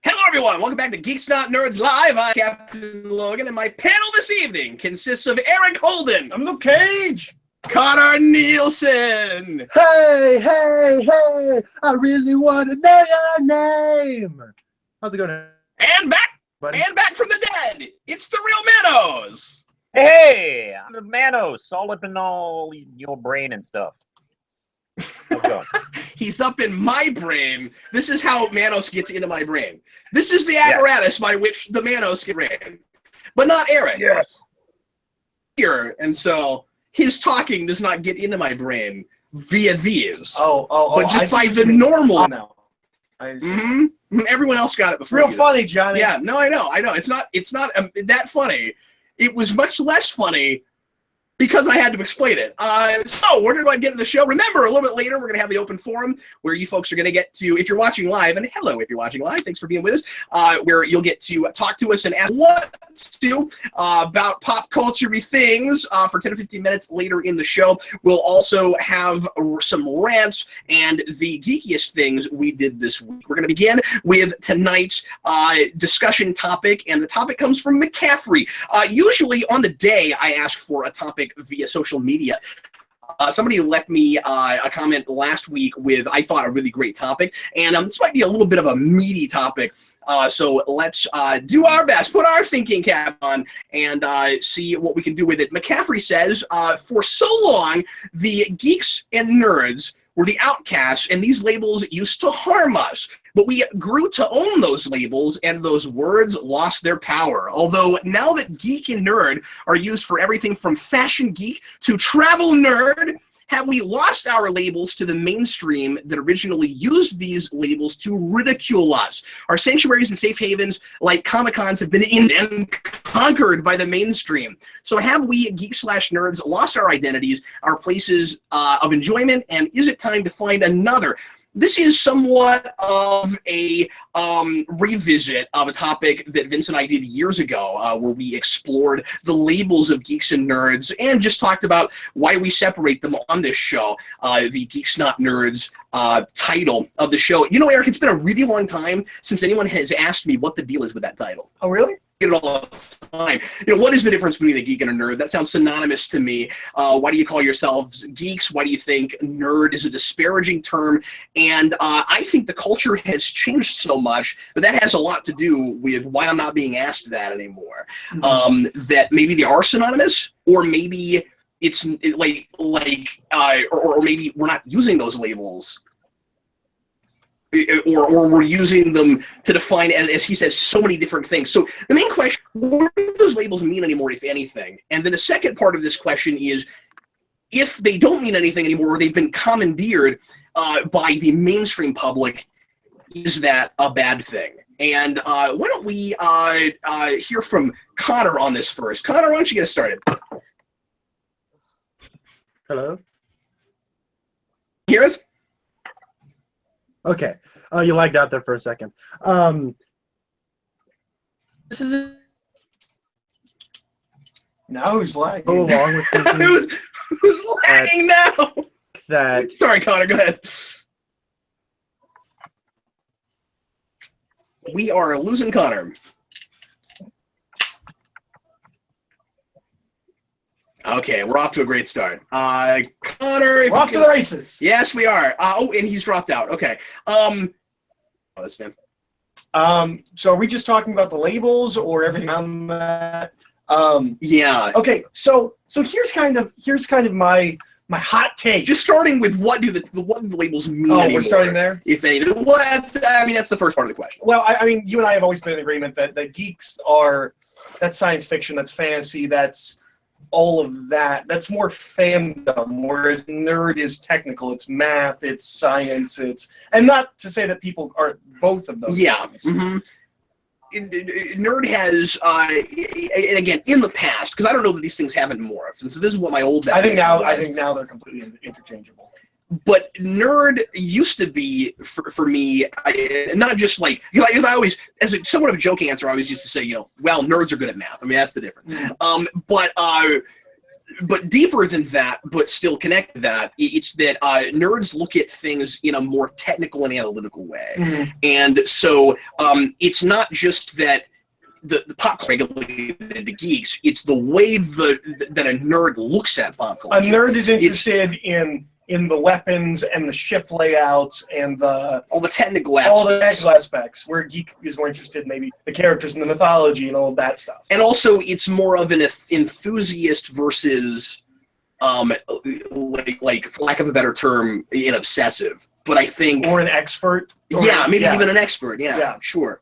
Hello, everyone. Welcome back to Geeks Not Nerds Live. I'm Captain Logan, and my panel this evening consists of Eric Holden. I'm Luke Cage. Connor Nielsen. Hey, I really want to know your name. How's it going? And back from the dead, it's the real Manos. Hey, I'm the Manos, all up in all your brain and stuff. How's it going? He's up in my brain. This is how Manos gets into my brain. This is the apparatus by which the Manos get in. But not Eric. Yes. Here, and so his talking does not get into my brain via these. But just by the normal. Now. Everyone else got it before. Real funny, Johnny. Yeah, no, I know. It's not that funny. It was much less funny because I had to explain it. So, where did I get into the show? Remember, a little bit later, we're going to have the open forum where you folks are going to get to, if you're watching live, and hello if you're watching live, thanks for being with us, where you'll get to talk to us and ask what to about pop culture-y things for 10 or 15 minutes later in the show. We'll also have some rants and the geekiest things we did this week. We're going to begin with tonight's discussion topic, and the topic comes from McCaffrey. Usually on the day, I ask for a topic via social media. Somebody left me a comment last week with, I thought, a really great topic, and this might be a little bit of a meaty topic, so let's do our best, put our thinking cap on, and see what we can do with it. McCaffrey says, for so long, the geeks and nerds were the outcasts, and these labels used to harm us. But we grew to own those labels, and those words lost their power. Although now that geek and nerd are used for everything from fashion geek to travel nerd, have we lost our labels to the mainstream that originally used these labels to ridicule us? Our sanctuaries and safe havens, like Comic-Cons, have been and conquered by the mainstream. So have we, geek/nerds, lost our identities, our places of enjoyment, and is it time to find another? This is somewhat of a revisit of a topic that Vince and I did years ago, where we explored the labels of geeks and nerds and just talked about why we separate them on this show, the Geeks Not Nerds title of the show. You know, Eric, it's been a really long time since anyone has asked me what the deal is with that title. Oh, really? It all the time. You know, what is the difference between a geek and a nerd? That sounds synonymous to me. Why do you call yourselves geeks? Why do you think nerd is a disparaging term? And I think the culture has changed so much that that has a lot to do with why I'm not being asked that anymore. That maybe they are synonymous, or maybe it's or maybe we're not using those labels. Or we're using them to define, as he says, so many different things. So the main question, what do those labels mean anymore, if anything? And then the second part of this question is, if they don't mean anything anymore, or they've been commandeered by the mainstream public, is that a bad thing? And why don't we hear from Connor on this first? Connor, why don't you get us started? Hello? Hear us? Okay. You lagged out there for a second. This is Now who's lagging? go along with thinking who's lagging now? that Sorry, Connor, go ahead. We are losing Connor. Okay, we're off to a great start. Connor, We're off to the races. Yes, we are. Oh, and he's dropped out. Okay. Oh, that's fine. So are we just talking about the labels or everything on that? Yeah. Okay, so here's kind of my hot take. Just starting with what do the labels mean anymore? We're starting there? If anything. Well, that's the first part of the question. Well, I mean, you and I have always been in agreement that geeks that's science fiction, that's fantasy, that's all of that. That's more fandom, whereas nerd is technical. It's math, it's science, and not to say that people are both of those things. Nerd has, and again, in the past, because I don't know that these things haven't morphed, and so this is what my old definition I think now they're completely interchangeable. But nerd used to be, for me, not just like, as I always, as a somewhat of a joking answer, I always used to say, well, nerds are good at math. I mean, that's the difference. But but deeper than that, but still connected to that, it's that nerds look at things in a more technical and analytical way. And so it's not just that the pop regulated to geeks, it's the way that a nerd looks at pop culture. A nerd is interested in the weapons and the ship layouts and all the technical aspects, where a geek is more interested in maybe the characters and the mythology and all of that stuff. And also, it's more of an enthusiast versus, like for lack of a better term, an obsessive. But I think, or an expert. Yeah, maybe even an expert. Yeah, sure.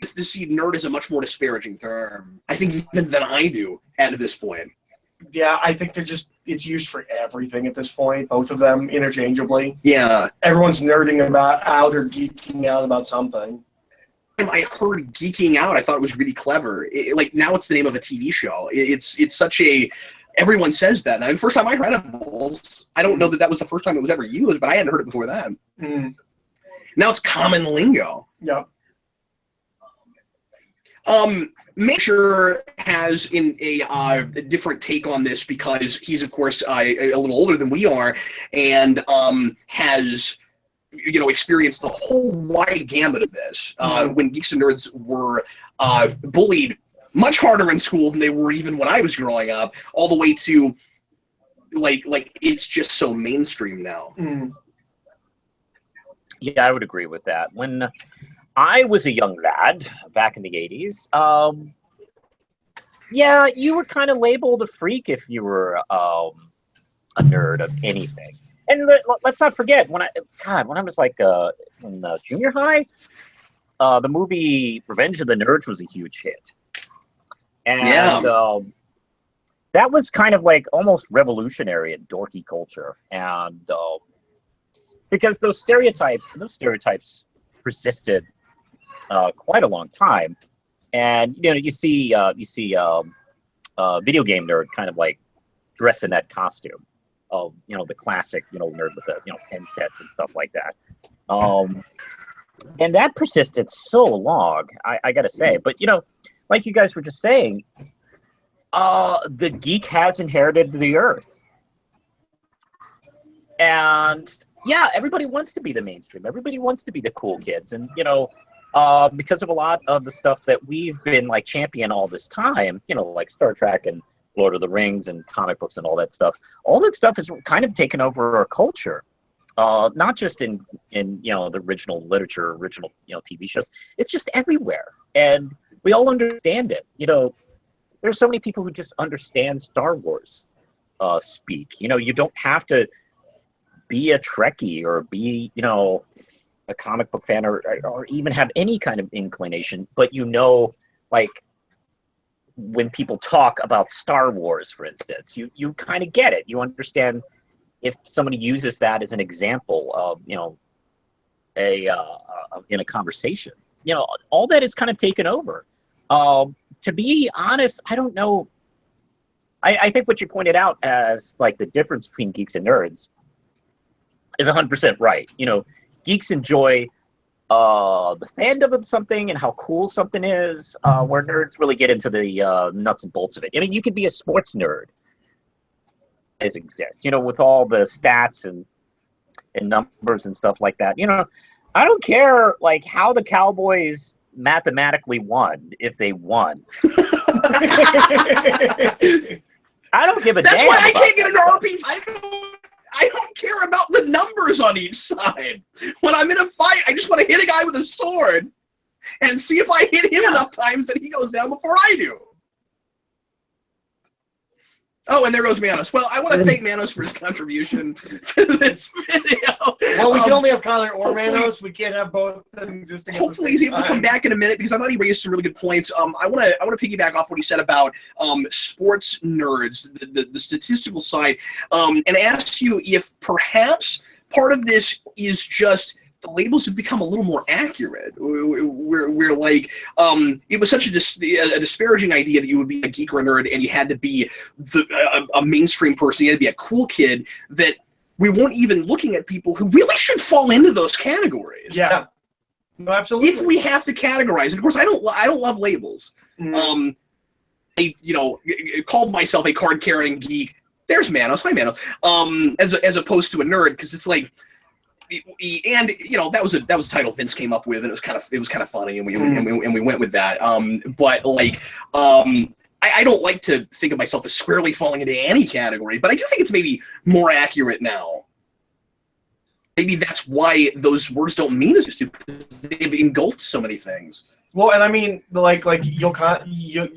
To see nerd is a much more disparaging term, I think, even than I do at this point. Yeah, I think it's used for everything at this point, both of them interchangeably. Yeah. Everyone's nerding out or geeking out about something. I heard geeking out, I thought it was really clever. Like, now it's the name of a TV show. It's such a, everyone says that. And the first time I heard edibles, I don't know that was the first time it was ever used, but I hadn't heard it before that. Now it's common lingo. Yeah. Major has a different take on this because he's, of course, a little older than we are, and has, experienced the whole wide gamut of this. When Geeks and Nerds were bullied much harder in school than they were even when I was growing up, all the way to like it's just so mainstream now. Yeah, I would agree with that. When I was a young lad back in the 80s. Yeah, you were kind of labeled a freak if you were a nerd of anything. And let's not forget, when I was like in junior high, the movie Revenge of the Nerds was a huge hit. And that was kind of like almost revolutionary in dorky culture. And because those stereotypes persisted quite a long time, and you see video game nerd kind of like dressed in that costume of the classic nerd with the pen sets and stuff like that, and that persisted so long. I gotta say, but like you guys were just saying, the geek has inherited the earth, and yeah, everybody wants to be the mainstream. Everybody wants to be the cool kids, and because of a lot of the stuff that we've been like champion all this time, like Star Trek and Lord of the Rings and comic books and all that stuff has kind of taken over our culture. Not just in the original literature, original TV shows. It's just everywhere, and we all understand it. There's so many people who just understand Star Wars speak. You don't have to be a Trekkie or be a comic book fan or even have any kind of inclination, but like when people talk about Star Wars, for instance, you kind of get it. You understand if somebody uses that as an example of in a conversation. All that is kind of taken over. To be honest, I don't know. I think what you pointed out as like the difference between geeks and nerds is 100% right. Geeks enjoy the fandom of something and how cool something is, where nerds really get into the nuts and bolts of it. I mean, you could be a sports nerd, as exists, with all the stats and numbers and stuff like that. I don't care like how the Cowboys mathematically won if they won. I don't give a damn. That's why I can't get an RPG. I don't care about the numbers on each side. When I'm in a fight, I just want to hit a guy with a sword and see if I hit him enough times that he goes down before I do. Oh, and there goes Manos. Well, I want to thank Manos for his contribution to this video. Well, we can only have Connor or Manos. We can't have both of them existing. Hopefully, he's able to come back in a minute because I thought he raised some really good points. I want to piggyback off what he said about sports nerds, the statistical side, and ask you if perhaps part of this is just the labels have become a little more accurate. We're like, it was such a disparaging idea that you would be a geek or a nerd and you had to be a mainstream person, you had to be a cool kid, that we weren't even looking at people who really should fall into those categories. Yeah, no, absolutely. If we have to categorize, and of course, I don't love labels. called myself a card-carrying geek. There's Manos. Hi, Manos. As opposed to a nerd, because it's like, and that was a title Vince came up with, and it was kind of funny, and we went with that. But like, I don't like to think of myself as squarely falling into any category, but I do think it's maybe more accurate now. Maybe that's why those words don't mean as much, because they've engulfed so many things. Well, and I mean, like you'll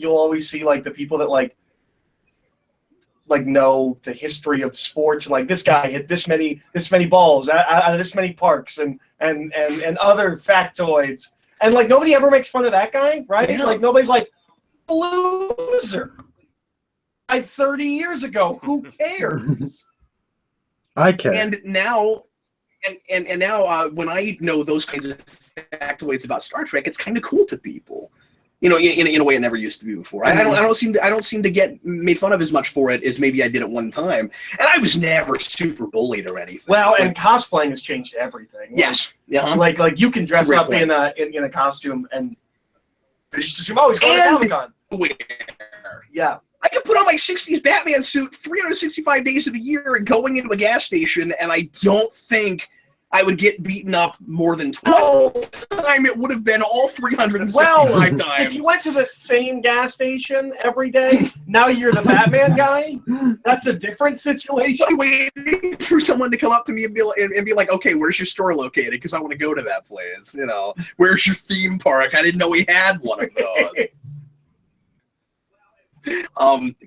always see like the people that like know the history of sports, and like this guy hit this many balls out of this many parks, and other factoids, and like nobody ever makes fun of that guy, right? Yeah. Like nobody's like, loser. Like 30 years ago, who cares? I care. And now. And now, when I know those kinds of factoids about Star Trek, it's kind of cool to people, in a way it never used to be before. I don't seem to get made fun of as much for it as maybe I did at one time, and I was never super bullied or anything. Well, and cosplaying has changed everything. Yes, like you can dress up in a costume, and they just assume, oh, he's going to Comic-Con. Yeah. I can put on my 60s Batman suit 365 days of the year and going into a gas station, and I don't think I would get beaten up more than 12 times. It would have been all 365 times. If you went to the same gas station every day, now you're the Batman guy, that's a different situation. I'm waiting for someone to come up to me and be like, okay, where's your store located? Because I want to go to that place. Where's your theme park? I didn't know we had one of those.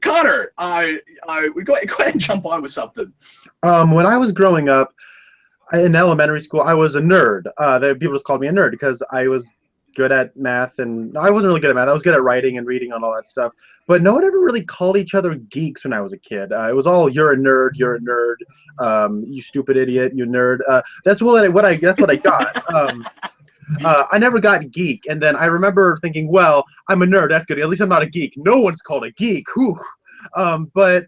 Connor, go ahead and jump on with something. When I was growing up in elementary school, I was a nerd. People just called me a nerd because I was good at math, and I wasn't really good at math. I was good at writing and reading and all that stuff. But no one ever really called each other geeks when I was a kid. It was all, you're a nerd, you stupid idiot, you nerd. That's what I got. I never got geek, and then I remember thinking, well, I'm a nerd, that's good. At least I'm not a geek. No one's called a geek. Whew. But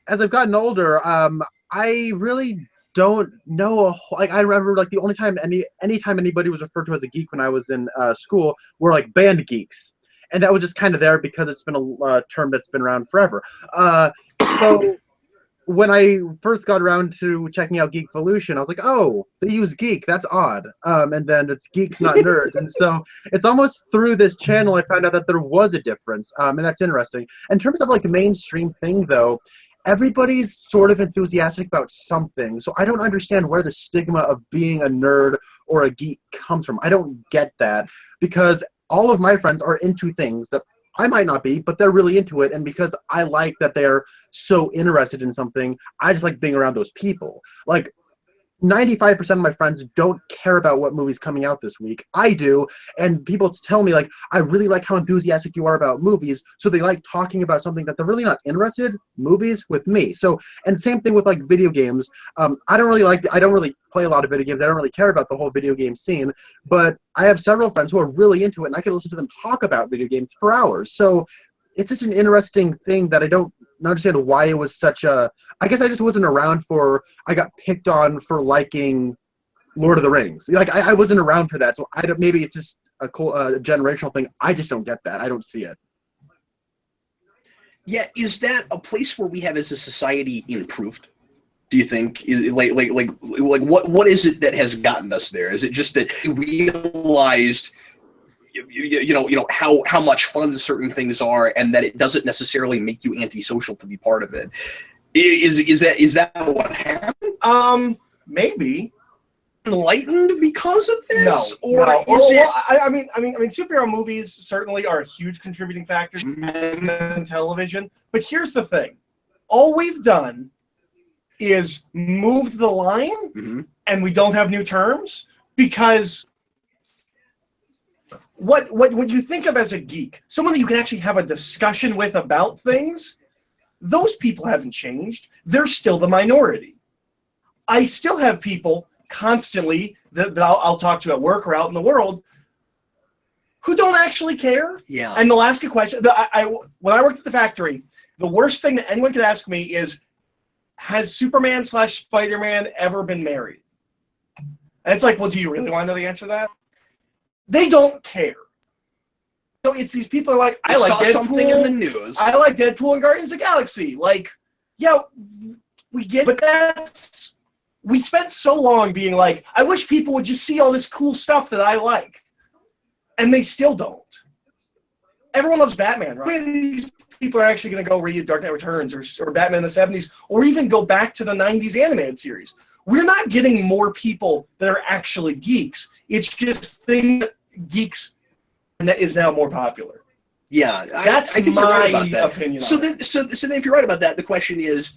as I've gotten older, I really don't know. I remember the only time anytime anybody was referred to as a geek when I was in school were like band geeks, and that was just kind of there because it's been a term that's been around forever. So when I first got around to checking out Geekvolution, I was like, oh, they use geek. That's odd. And then it's geeks, not nerds. And so it's almost through this channel I found out that there was a difference. And that's interesting. In terms of like mainstream thing, though, everybody's sort of enthusiastic about something. So I don't understand where the stigma of being a nerd or a geek comes from. I don't get that, because all of my friends are into things that I might not be, but they're really into it, and because I like that they're so interested in something, I just like being around those people. Like, 95% of my friends don't care about what movie's coming out this week. I do, and people tell me, like, I really like how enthusiastic you are about movies, so they like talking about something that they're really not interested, movies, with me. So, and same thing with, like, video games. I don't really play a lot of video games. I don't really care about the whole video game scene, but I have several friends who are really into it, and I can listen to them talk about video games for hours. So it's just an interesting thing that I don't understand why it was such a... I guess I just wasn't around for... I got picked on for liking Lord of the Rings. Like, I wasn't around for that, so maybe it's just a generational thing. I just don't get that. I don't see it. Yeah, is that a place where we have as a society improved? Do you think? What is it that has gotten us there? Is it just that we realized... how much fun certain things are, and that it doesn't necessarily make you antisocial to be part of it? Is that what happened? Maybe. Enlightened because of this, no. I mean, superhero movies certainly are a huge contributing factor in television. But here's the thing: all we've done is moved the line, and we don't have new terms because. What you think of as a geek, someone that you can actually have a discussion with about things, those people haven't changed. They're still the minority. I still have people constantly that I'll talk to at work or out in the world who don't actually care. Yeah. And they'll ask a question. When I worked at the factory, the worst thing that anyone could ask me is, has Superman/Spider-Man ever been married? And it's like, well, do you really want to know the answer to that? They don't care. So it's these people who are like, I You like saw Deadpool. something in the news. I like Deadpool and Guardians of the Galaxy. Like, yeah, we get, but that's, we spent so long being like, I wish people would just see all this cool stuff that I like. And they still don't. Everyone loves Batman, right? I mean, these people are actually going to go read Dark Knight Returns or Batman in the 70s, or even go back to the 90s animated series. We're not getting more people that are actually geeks. It's just thing that geeks that is now more popular. Yeah, That's I think my you're right about that. opinion. So on it. then, if you're right about that, the question is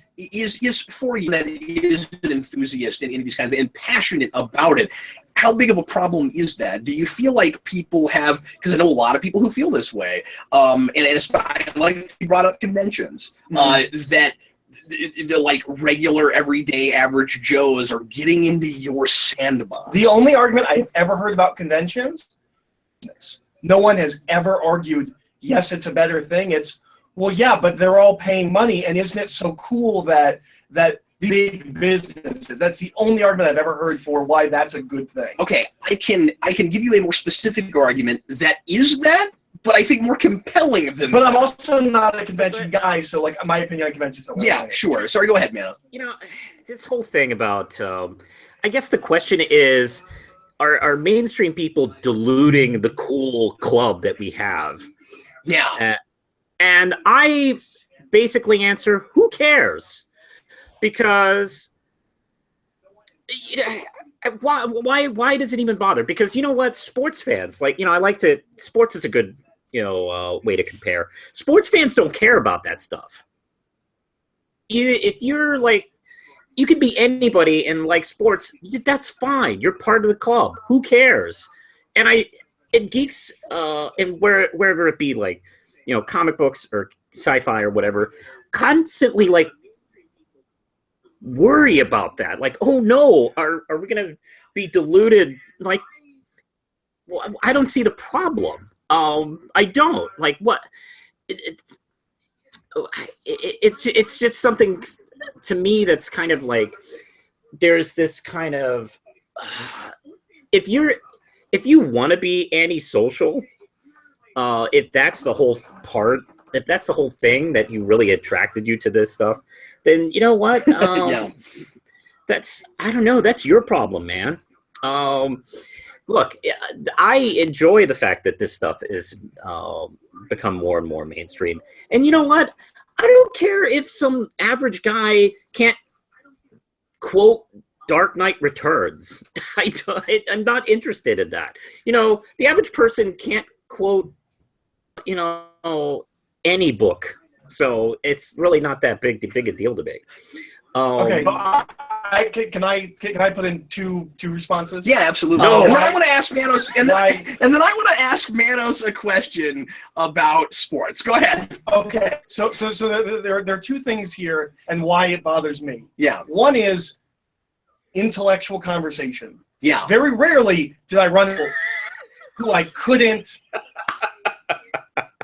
for you that is an enthusiast in these kinds and passionate about it, how big of a problem is that? Do you feel like people have? Because I know a lot of people who feel this way, and especially like you brought up conventions, that the like regular, everyday, average Joes are getting into your sandbox. The only argument I've ever heard about conventions, no one has ever argued, yes, it's a better thing. It's, well, yeah, but they're all paying money, and isn't it so cool that big businesses? That's the only argument I've ever heard for why that's a good thing. Okay, I can give you a more specific argument that is that, but I think more compelling than But that. I'm also not a convention guy, so like my opinion on conventions. Yeah, sure. Sorry, go ahead, man. You know, this whole thing about, I guess the question is, are mainstream people diluting the cool club that we have? Yeah. And I basically answer, who cares? Because why does it even bother? Because you know what, sports fans, like, I like to, sports is a good, way to compare. Sports fans don't care about that stuff. If you're like, you could be anybody and like sports, that's fine. You're part of the club. Who cares? And Geeks, and wherever it be, like, comic books or sci-fi or whatever, constantly like worry about that. Like, oh no, are we going to be diluted? Like, well, I don't see the problem. I don't. Like, what? It's just something to me that's kind of like, there's this kind of, if you want to be antisocial, if that's the whole part, if that's the whole thing that you really attracted you to this stuff, then you know what? Yeah. I don't know. That's your problem, man. Look, I enjoy the fact that this stuff is become more and more mainstream. And you know what? I don't care if some average guy can't quote Dark Knight Returns. I'm not interested in that. The average person can't quote, any book. So it's really not that big a deal to me. Okay, but can I put in two responses? Yeah, absolutely. No, and then I want to ask Manos, and then I want to ask Manos a question about sports. Go ahead. Okay, so there are two things here, and why it bothers me. Yeah. One is intellectual conversation. Yeah. Very rarely did I run into who I couldn't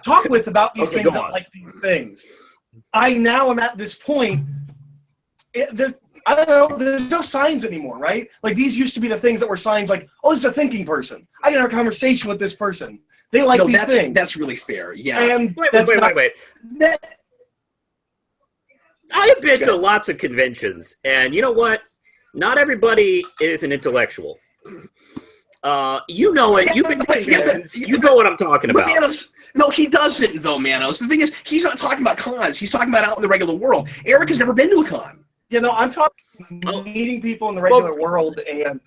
talk with about these things, that like these things. I now am at this point. I don't know, there's no signs anymore, right? Like, these used to be the things that were signs like, oh, this is a thinking person. I can have a conversation with this person. They like these things. That's really fair, yeah. And Wait. That, I have been to lots of conventions, and you know what? Not everybody is an intellectual. You know it. You've been to conventions. You know what I'm talking about. Manos, no, he doesn't, though, Manos. The thing is, he's not talking about cons. He's talking about out in the regular world. Eric has never been to a con. I'm talking meeting people in the regular world and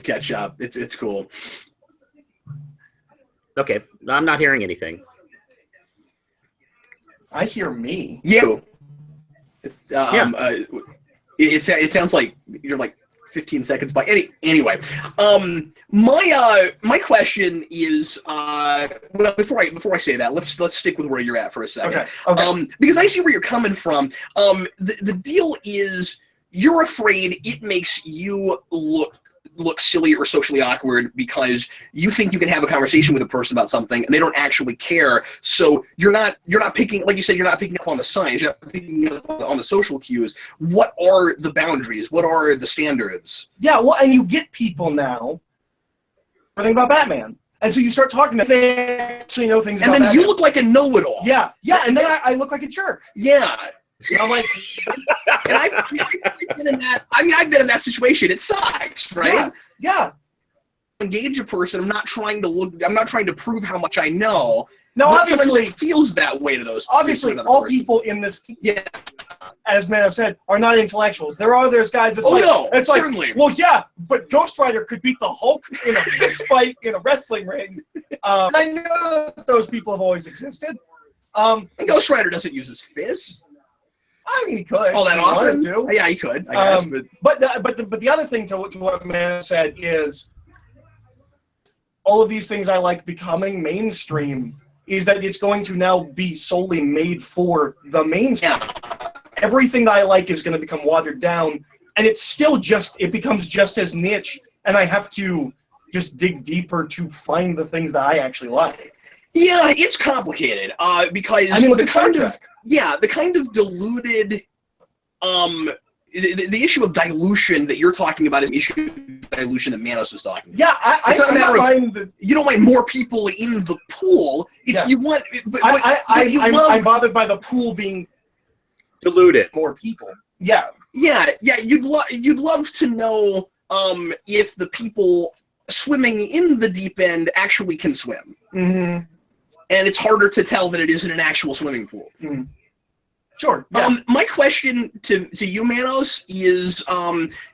catch up. It's cool. Okay, I'm not hearing anything. I hear me. You. It sounds like you're like 15 seconds by anyway. My question is well, before I say that, let's stick with where you're at for a second. Okay. Because I see where you're coming from. The deal is, you're afraid it makes you look look silly or socially awkward because you think you can have a conversation with a person about something and they don't actually care. So you're not picking, like you said, you're not picking up on the signs, you're not picking up on the social cues. What are the boundaries? What are the standards? Yeah, well, and you get people now everything about Batman. And so you start talking to them, they actually know things about Batman. And then you Batman. look like a know-it-all. Yeah, and then I look like a jerk. Yeah. And I'm like, and I've been in that. I mean, I've been in that situation. It sucks, right? Yeah. Engage a person. I'm not trying to prove how much I know. No, but obviously, sometimes it feels that way to those. Obviously, all people in this, as Mano said, are not intellectuals. There's guys that's it's certainly. Like, well, yeah, but Ghost Rider could beat the Hulk in a fist fight in a wrestling ring. And I know that those people have always existed. And Ghost Rider doesn't use his fists. I mean, he could. Oh, that often? Yeah, he could. I guess. But the other thing to what Mano said is, all of these things I like becoming mainstream is that it's going to now be solely made for the mainstream. Yeah. Everything that I like is going to become watered down, and it becomes just as niche, and I have to just dig deeper to find the things that I actually like. Yeah, it's complicated because I mean, with the the kind of diluted the issue of dilution that you're talking about is an issue of dilution that Manos was talking about. Yeah, I don't mind you don't mind more people in the pool. It's you want, but I'm bothered by the pool being diluted. More people. Yeah. You'd love to know if the people swimming in the deep end actually can swim. Mm-hmm. And it's harder to tell that it isn't an actual swimming pool. Mm-hmm. Sure. Yeah. My question to you, Manos, is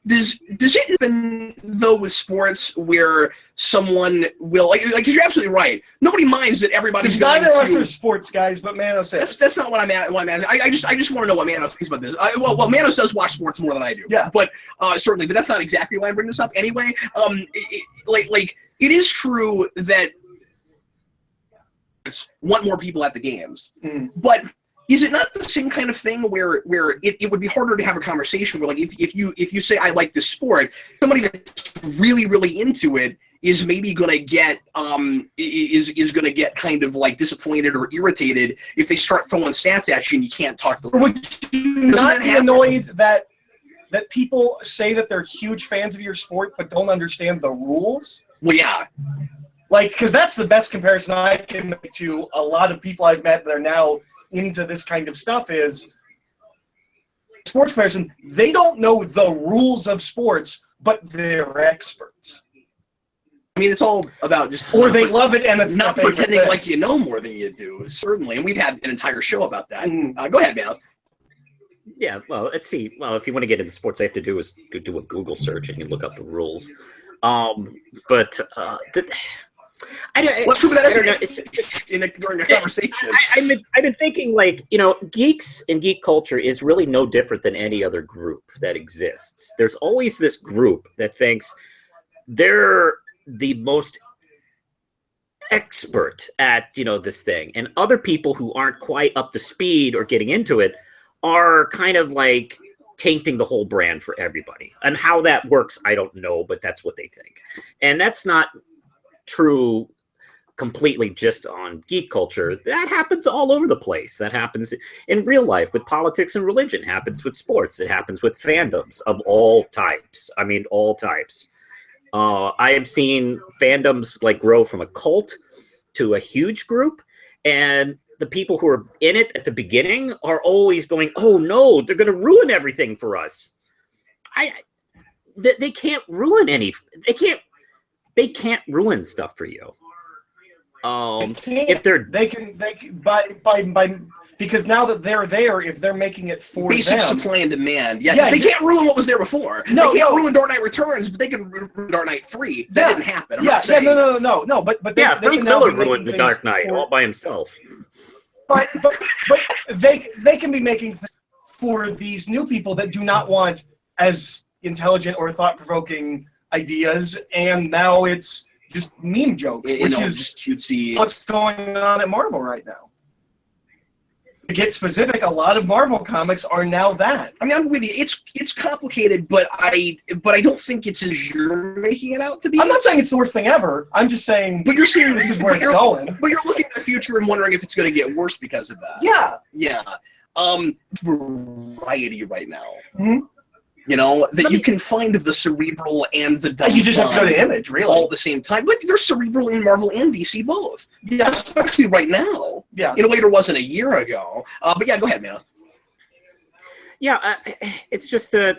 does it happen though with sports where someone will like because you're absolutely right. Nobody minds that everybody's going to. Neither of us are sports guys, but Manos says that's not what I'm at. I just want to know what Manos thinks about this. Well, Manos does watch sports more than I do. Yeah. But certainly, but that's not exactly why I bring this up. Anyway, it is true that want more people at the games, but. Is it not the same kind of thing where it would be harder to have a conversation where, like, if you say I like this sport, somebody that's really, really into it is maybe gonna get is gonna get kind of like disappointed or irritated if they start throwing stats at you and you can't talk to them. Would you not be annoyed that people say that they're huge fans of your sport but don't understand the rules? Well, yeah. Like, because that's the best comparison I can make to a lot of people I've met that are now into this kind of stuff is sports person. They don't know the rules of sports, but they're experts. I mean, it's all about just or they love it and it's not pretending like you know more than you do. Certainly, and we've had an entire show about that. Go ahead, Manos. Yeah, well, let's see. Well, if you want to get into sports, all you have to do is do a Google search and you look up the rules. During a conversation. I've been thinking, like, geeks and geek culture is really no different than any other group that exists. There's always this group that thinks they're the most expert at, this thing. And other people who aren't quite up to speed or getting into it are kind of like tainting the whole brand for everybody. And how that works, I don't know, but that's what they think. And that's not true completely just on geek culture. That happens all over the place. That happens in real life with politics and religion. It happens with sports. It happens with fandoms of all types. I mean, all types. I have seen fandoms like grow from a cult to a huge group, and the people who are in it at the beginning are always going, "Oh no, they're going to ruin everything for us." They can't ruin They can't ruin stuff for you. If they can by because now that they're there, if they're making it for basic them, supply and demand. Yeah, they can't ruin what was there before. They can't ruin Dark Knight Returns, but they can ruin Dark Knight 3. That didn't happen. No. But Frank Miller ruined the Dark Knight all by himself. But they can be making things for these new people that do not want as intelligent or thought-provoking ideas, and now it's just meme jokes, which is just cutesy. What's going on at Marvel right now? to get specific, a lot of Marvel comics are now that. I mean, I'm with you. It's complicated, but I don't think it's as you're making it out to be. I'm not saying it's the worst thing ever. I'm just saying. But you're saying this is where it's going. But you're looking at the future and wondering if it's going to get worse because of that. Yeah. Yeah. Variety right now. Mm-hmm. You know, that you can find the cerebral and the dumb. You just have to go to Image, really. All at the same time. But there's cerebral in Marvel and DC both. Yeah. Especially right now. Yeah. In a way there wasn't a year ago. But yeah, go ahead, man. Yeah, it's just that,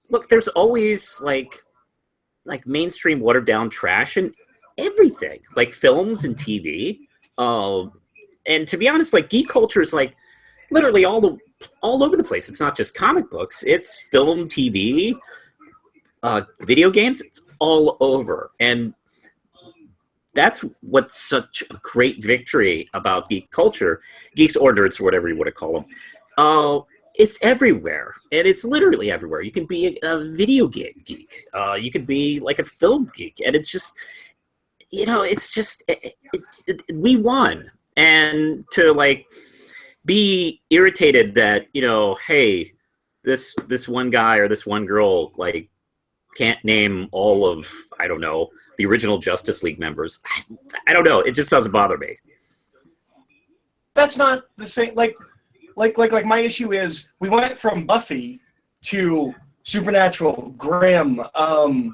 look, there's always, like mainstream watered-down trash in everything. Like, films and TV. And to be honest, like, geek culture is, like, literally all over the place. It's not just comic books. It's film, TV, video games. It's all over. And that's what's such a great victory about geek culture. Geeks or nerds, or whatever you want to call them. It's everywhere. And it's literally everywhere. You can be a video game geek. You can be like a film geek. And it's just, you know, it's just, we won. And to, like, be irritated that, you know, hey, this one guy or this one girl, like, can't name all of, I don't know, the original Justice League members. I don't know. It just doesn't bother me. That's not the same. Like my issue is we went from Buffy to Supernatural, Grimm, that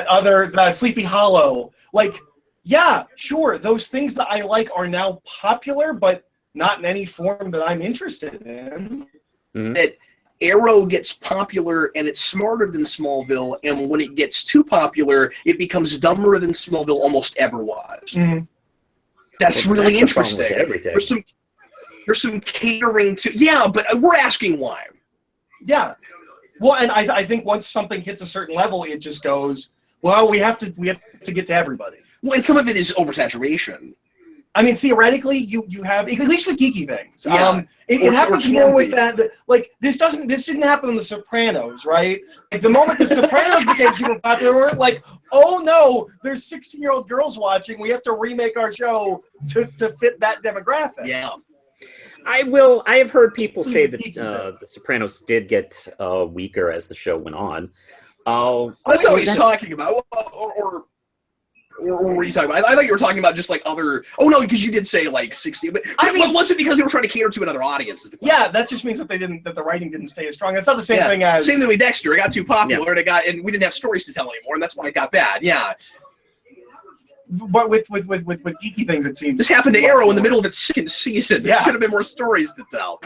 other Sleepy Hollow. Like, yeah, sure, those things that I like are now popular, but not in any form that I'm interested in. Mm-hmm. That Arrow gets popular and it's smarter than Smallville, and when it gets too popular, it becomes dumber than Smallville almost ever was. Mm-hmm. That's really interesting. There's some catering to, yeah, but we're asking why. Yeah. Well, and I think once something hits a certain level, it just goes, well, we have to get to everybody. Well, and some of it is oversaturation. I mean, theoretically, you have, at least with geeky things. Yeah. It happens more with that. Like, this didn't happen in The Sopranos, right? Like, the moment The Sopranos became super popular, we're like, oh no, there's 16-year-old girls watching. We have to remake our show to fit that demographic. Yeah. I have heard people say that The Sopranos did get weaker as the show went on. That's what he's talking about. Or were you talking about? I thought you were talking about just like other. Oh no, because you did say like 60. But I mean, was it because they were trying to cater to another audience? Yeah, that just means that that the writing didn't stay as strong. It's not the same thing as same thing with Dexter. It got too popular, and we didn't have stories to tell anymore, and that's why it got bad. Yeah. But with geeky things, it seems this happened to Arrow in the middle of its second season. Yeah. There should have been more stories to tell.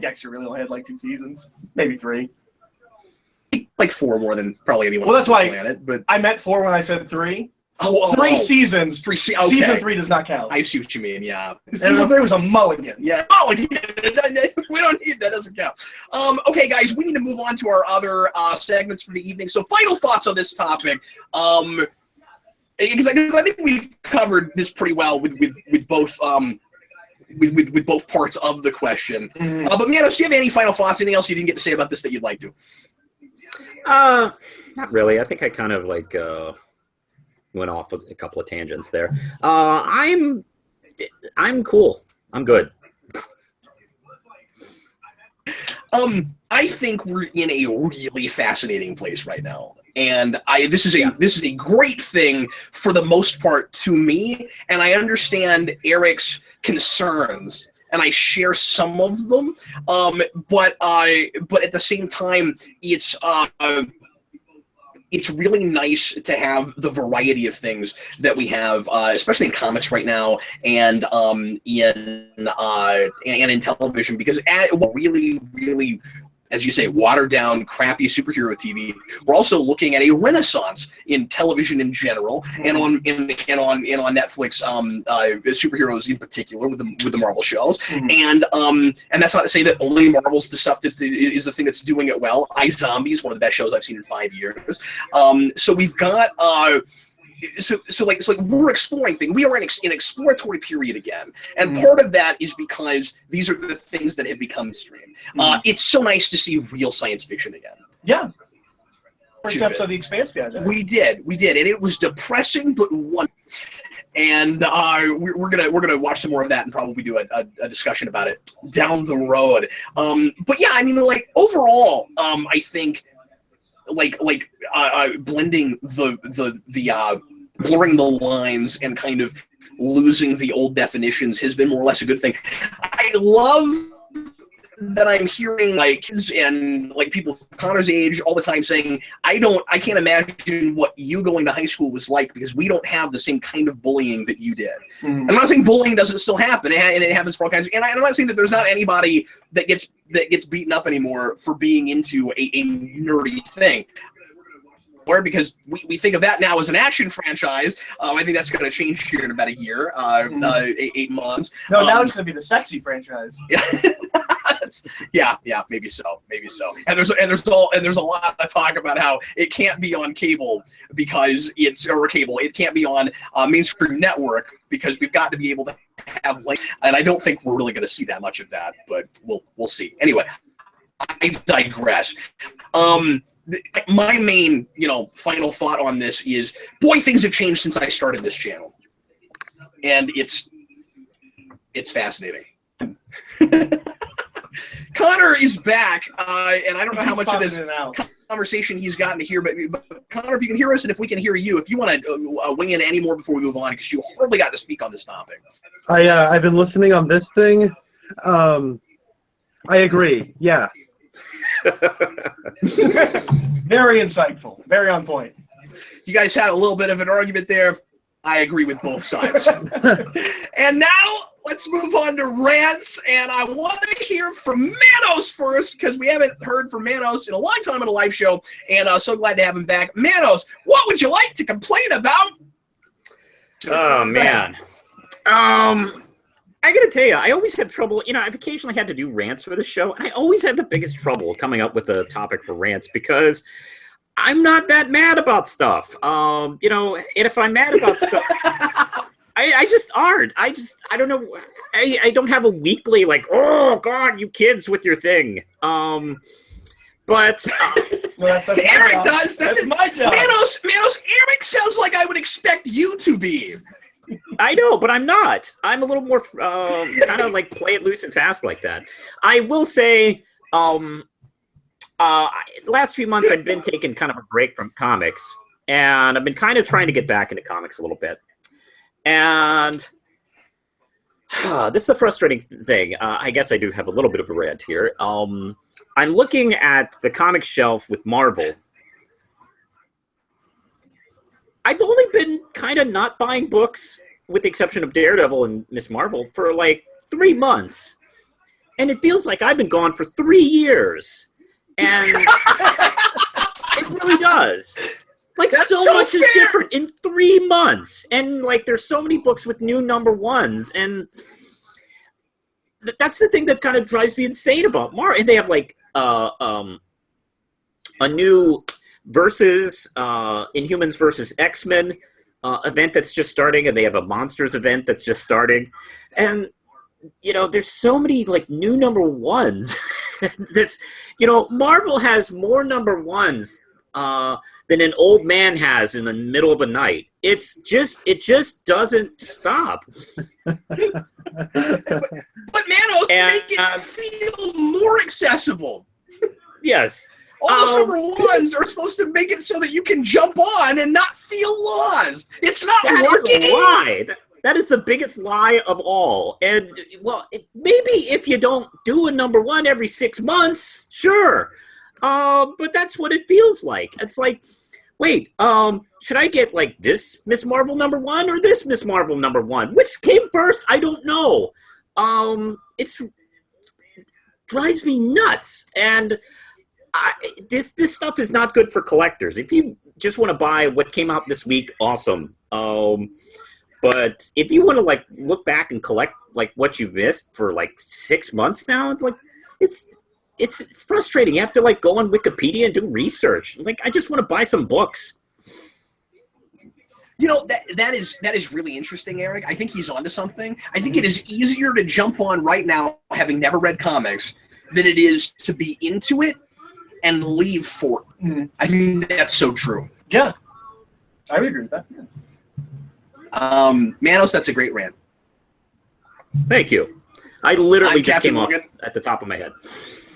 Dexter really only had like 2 seasons, maybe 3. Like 4 more than probably anyone. Well, that's why planet, but I meant 4 when I said 3. Three seasons. 3 seasons. Season 3 does not count. I see what you mean. Yeah. Season 3 was a mulligan. Yeah. Mulligan. We don't need that. Doesn't count. Okay, guys, we need to move on to our other segments for the evening. So, final thoughts on this topic. Because I think we've covered this pretty well with both with both parts of the question. Mm-hmm. But Manos, do you have any final thoughts? Anything else you didn't get to say about this that you'd like to? Not really. I think I kind of like went off a couple of tangents there. I'm cool. I'm good. I think we're in a really fascinating place right now. And this is a great thing for the most part to me, and I understand Eric's concerns, and I share some of them. But at the same time, it's really nice to have the variety of things that we have, especially in comics right now, and in television, because really, really, as you say, watered down, crappy superhero TV. We're also looking at a renaissance in television in general, and on Netflix, superheroes in particular with the Marvel shows. And that's not to say that only Marvel's the stuff that is the thing that's doing it well. iZombie is one of the best shows I've seen in 5 years. So we've got. So we're exploring things. We are in an exploratory period again, and part of that is because these are the things that have become mainstream. It's so nice to see real science fiction again. Yeah. First episode of The Expanse the other day. We did, and it was depressing, but one. and we're gonna watch some more of that and probably do a discussion about it down the road. But yeah, I mean, like overall, I think like blending the blurring the lines and kind of losing the old definitions has been more or less a good thing. I love that I'm hearing like kids and like people Connor's age all the time saying, I can't imagine what you going to high school was like because we don't have the same kind of bullying that you did. I'm not saying bullying doesn't still happen, and it happens for all kinds of, and I'm not saying that there's not anybody that gets beaten up anymore for being into a nerdy thing. Or because we think of that now as an action franchise. I think that's going to change here in about a year, 8 months. No, now it's going to be the sexy franchise. Yeah, maybe so. And there's a lot of talk about how it can't be on cable because it can't be on mainstream network because we've got to be able to have like. And I don't think we're really going to see that much of that, but we'll see. Anyway, I digress. My main, final thought on this is, boy, things have changed since I started this channel, and it's fascinating. Connor is back, and I don't know how much of this conversation he's gotten to hear, but Connor, if you can hear us, and if we can hear you, if you want to weigh in any more before we move on, because you hardly got to speak on this topic. I've been listening on this thing. I agree. Yeah. Very insightful. Very on point. You guys had a little bit of an argument there. I agree with both sides. And now let's move on to rants. And I want to hear from Manos first because we haven't heard from Manos in a long time on a live show. And so glad to have him back. Manos, what would you like to complain about? Oh, man. I gotta tell you, I always had trouble, I've occasionally had to do rants for the show, and I always had the biggest trouble coming up with a topic for rants because I'm not that mad about stuff. And if I'm mad about stuff, I just aren't. I don't know. I don't have a weekly, like, oh, God, you kids with your thing. But well, that's Eric does. That's my job. Manos, Eric sounds like I would expect you to be. I know, but I'm not. I'm a little more kind of like play it loose and fast like that. I will say, last few months I've been taking kind of a break from comics, and I've been kind of trying to get back into comics a little bit. And this is a frustrating thing. I guess I do have a little bit of a rant here. I'm looking at the comic shelf with Marvel. I've only been kind of not buying books, with the exception of Daredevil and Miss Marvel, for like 3 months. And it feels like I've been gone for 3 years. And it really does. Like, That's so much fair. is different in 3 months. And, like, there's so many books with new #1s. And that's the thing that kind of drives me insane about Marvel. And they have, like, a new versus Inhumans versus X-Men event that's just starting, and they have a Monsters event that's just starting, and there's so many like new #1s. Marvel has more #1s than an old man has in the middle of a night. It just doesn't stop. But Manos, make it feel more accessible. Yes. All those #1s are supposed to make it so that you can jump on and not feel lost. It's not working. That is a lie. That is the biggest lie of all. And, well, maybe if you don't do a #1 every 6 months, sure. But that's what it feels like. It's like, wait, should I get, like, this Miss Marvel #1 or this Miss Marvel #1? Which came first? I don't know. It drives me nuts. And this stuff is not good for collectors. If you just want to buy what came out this week, awesome. But if you want to like look back and collect like what you missed for like 6 months now, it's like it's frustrating. You have to like go on Wikipedia and do research. Like, I just want to buy some books. That is really interesting, Eric. I think he's onto something. I think it is easier to jump on right now, having never read comics, than it is to be into it and leave for it. I think that's so true. Yeah, I would agree with that. Yeah. Manos, that's a great rant. Thank you. I literally I'm just Captain came Logan. off at the top of my head.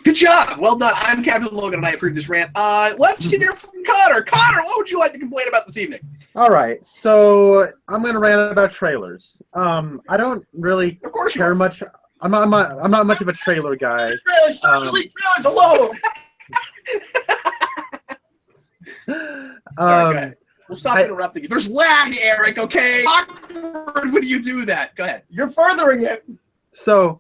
Good job. Well done. I'm Captain Logan, and I approve this rant. Let's hear from Connor. Connor, what would you like to complain about this evening? All right, so I'm gonna rant about trailers. I don't really Of course you care are. much. I'm not much of a trailer guy. Trailers, leave trailers alone. Sorry, go ahead. We'll stop interrupting you. There's lag, Eric, okay? Awkward when you do that. Go ahead. You're furthering it. So,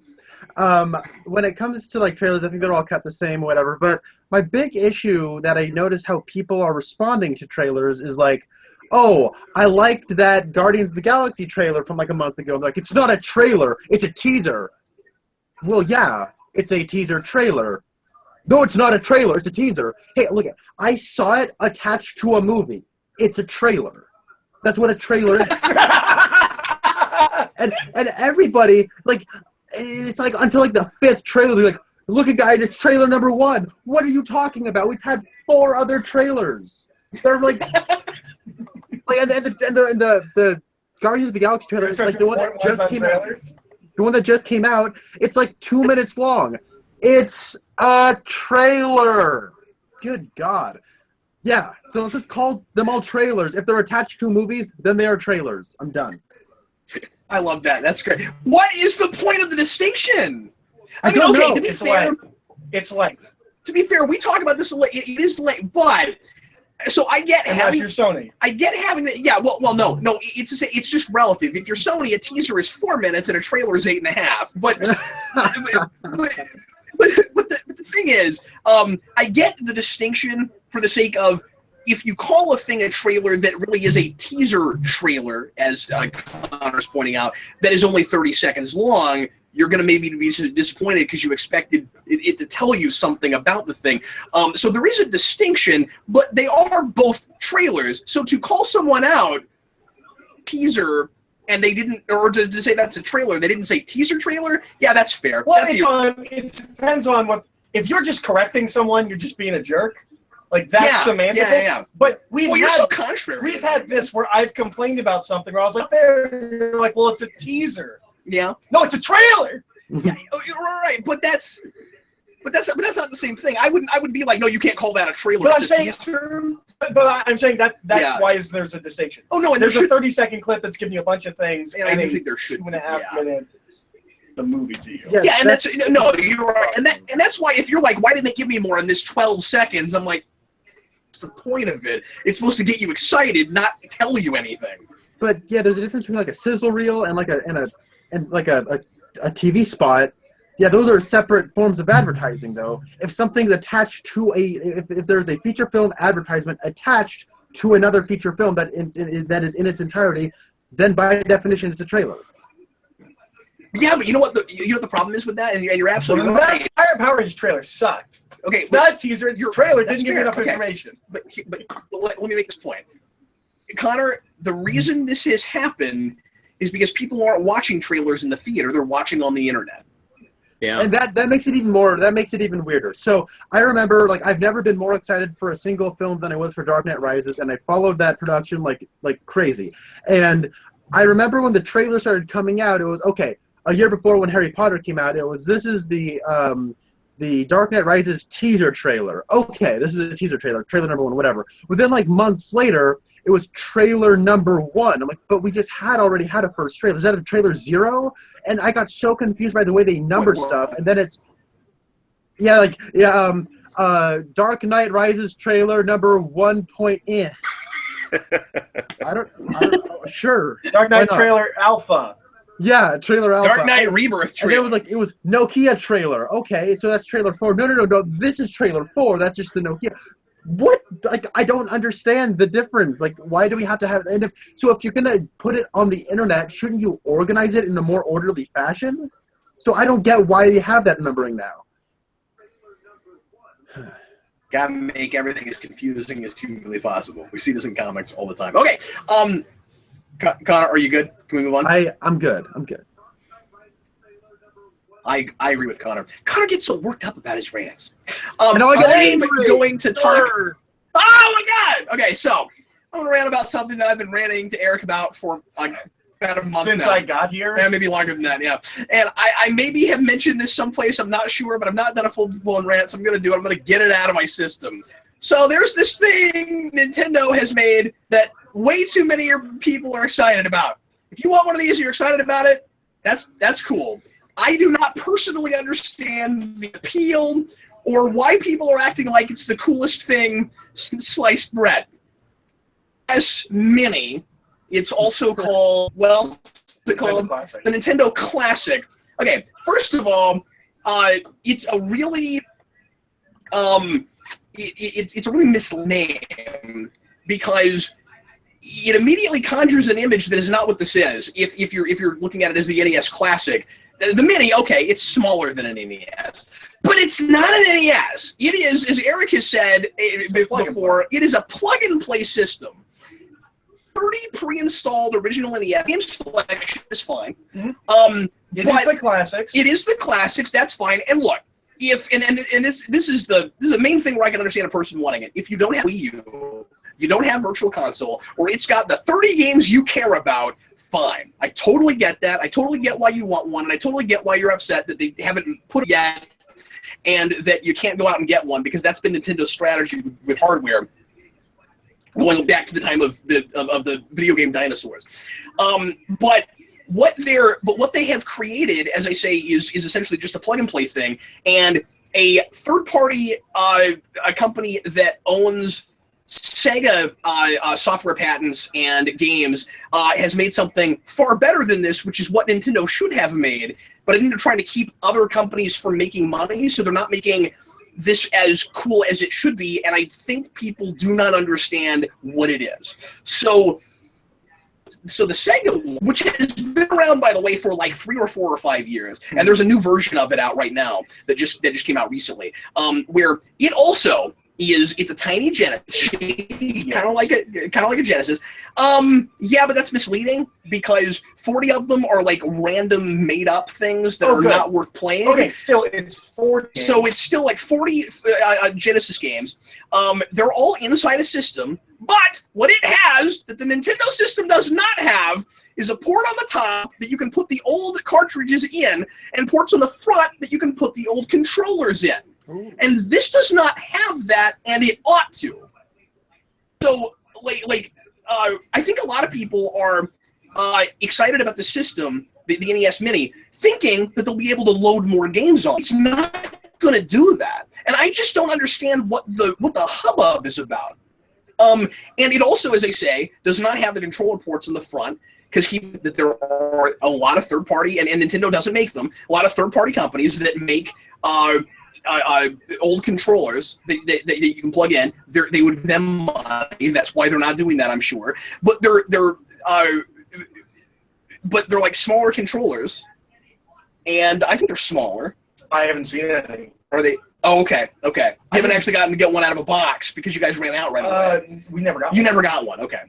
when it comes to like trailers, I think they're all cut the same, whatever. But my big issue that I notice how people are responding to trailers is like, oh, I liked that Guardians of the Galaxy trailer from like a month ago. I'm like, it's not a trailer, it's a teaser. Well, yeah, it's a teaser trailer. No, it's not a trailer, it's a teaser. Hey, look, I saw it attached to a movie. It's a trailer. That's what a trailer is. and everybody, like, it's like until like the 5th trailer, they're like, look at guys, it's trailer number 1. What are you talking about? We've had 4 other trailers. They're like, and the Guardians of the Galaxy trailer is like the one that just came out. The one that just came out, it's like 2 minutes long. It's a trailer. Good God. Yeah, so let's just call them all trailers. If they're attached to movies, then they are trailers. I'm done. I love that. That's great. What is the point of the distinction? I don't know. To be It's fair, It's length. to be fair, we talk about this. It is late, but so I get Unless having. you're Sony. I get having that. Yeah. Well, no. It's just relative. If you're Sony, a teaser is 4 minutes and a trailer is 8.5. But the thing is, I get the distinction for the sake of if you call a thing a trailer that really is a teaser trailer, as Connor's pointing out, that is only 30 seconds long, you're going to maybe be disappointed because you expected it to tell you something about the thing. So there is a distinction, but they are both trailers. So to call someone out teaser and they didn't, or to say that's a trailer, they didn't say teaser trailer, yeah, that's fair. Well, That's it depends on what. If you're just correcting someone, you're just being a jerk. Like that's semantical. Yeah. But You're so contrary. we've had this where I've complained about something where I was like, "There," you're like, "Well, it's a teaser." Yeah. No, it's a trailer. Yeah, you're right, but that's not the same thing. I would be like, no, you can't call that a trailer. But It's a teaser. But I'm saying that's why there's a distinction. Oh no, and There's a 30-second clip that's giving you a bunch of things, and I do think there should 2.5 minute the movie to you. Yeah, and that's no, you're right, and that's why if you're like, why didn't they give me more in this 12 seconds? I'm like, what's the point of it? It's supposed to get you excited, not tell you anything. But yeah, there's a difference between like a sizzle reel and like a TV spot. Yeah, those are separate forms of advertising, though. If something's attached to if there's a feature film advertisement attached to another feature film that is in its entirety, then by definition it's a trailer. Yeah, but you know what the problem is with that, and you're absolutely right. That Fire Power Rangers trailer sucked. Okay, It's not a teaser. It's a trailer. It didn't give you enough Okay. information. But let me make this point, Connor. The reason this has happened is because people aren't watching trailers in the theater; they're watching on the internet. Yeah. And that makes it even more. That makes it even weirder. So I remember, like, I've never been more excited for a single film than I was for Dark Knight Rises, and I followed that production like crazy. And I remember when the trailer started coming out, it was okay. A year before when Harry Potter came out, this is the Dark Knight Rises teaser trailer. Okay, this is a teaser trailer number 1, whatever. But then like months later, it was trailer number 1. I'm like, but we just already had a first trailer. Is that a trailer 0? And I got so confused by the way they number stuff. And then it's, Dark Knight Rises trailer number 1 point in. I don't sure. Dark Knight trailer alpha. Yeah, trailer alpha. Dark Knight Rebirth trailer. And it was Nokia trailer. Okay, so that's trailer 4. No. This is trailer 4. That's just the Nokia. What? Like, I don't understand the difference. Like, why do we have to have? And if you're gonna put it on the internet, shouldn't you organize it in a more orderly fashion? So I don't get why you have that numbering now. Gotta make everything as confusing as humanly possible. We see this in comics all the time. Okay, Connor, are you good? Can we move on? I'm good. I agree with Connor. Connor gets so worked up about his rants. I know I get I'm angry. going to talk. Oh my God! Okay, so I'm gonna rant about something that I've been ranting to Eric about for about a month Since now. I got here? Yeah, maybe longer than that, yeah. And I maybe have mentioned this someplace, I'm not sure, but I've not done a full-blown rant, so I'm going to do it. I'm going to get it out of my system. So there's this thing Nintendo has made that way too many people are excited about. If you want one of these, you're excited about it, that's cool. I do not personally understand the appeal or why people are acting like it's the coolest thing since sliced bread. As Mini, it's also called, well, the Nintendo Classic. Okay, first of all, it's a really, it's a really misnamed because it immediately conjures an image that is not what this is. If you're looking at it as the NES Classic, the Mini, okay, it's smaller than an NES, but it's not an NES. It is, as Eric has said before, it is a plug-and-play system. 30 pre-installed original NES game selection is fine. Mm-hmm. It is the classics. It is the classics. That's fine. And look, if this is the main thing where I can understand a person wanting it. If you don't have Wii U, you don't have Virtual Console, or it's got the 30 games you care about, fine. I totally get that. I totally get why you want one, and I totally get why you're upset that they haven't put it yet, and that you can't go out and get one because that's been Nintendo's strategy with hardware. Going back to the time of the video game dinosaurs, but what they have created, as I say, is essentially just a plug and play thing, and a third party a company that owns Sega software patents and games has made something far better than this, which is what Nintendo should have made. But I think they're trying to keep other companies from making money, so they're not making this as cool as it should be, and I think people do not understand what it is. So the Sega, which has been around, by the way, for like 3 or 4 or 5 years, and there's a new version of it out right now that just came out recently, where it also it's a tiny Genesis, kind of like a Genesis. Yeah, but that's misleading because 40 of them are like random made-up things that are not worth playing. Okay, still it's 40. So it's still like 40 Genesis games. They're all inside a system, but what it has that the Nintendo system does not have is a port on the top that you can put the old cartridges in, and ports on the front that you can put the old controllers in. And this does not have that, and it ought to. So, I think a lot of people are excited about the system, the NES Mini, thinking that they'll be able to load more games on. It's not going to do that, and I just don't understand what the hubbub is about. And it also, as I say, does not have the controller ports in the front, because that there are a lot of third-party, and Nintendo doesn't make them, a lot of third-party companies that make old controllers that you can plug in. They would give them money. That's why they're not doing that, I'm sure. But they're like smaller controllers, and I think they're smaller. I haven't seen anything. Are they? Oh, okay. I haven't actually gotten to get one out of a box because you guys ran out right away. We never got one. You never got one. Okay.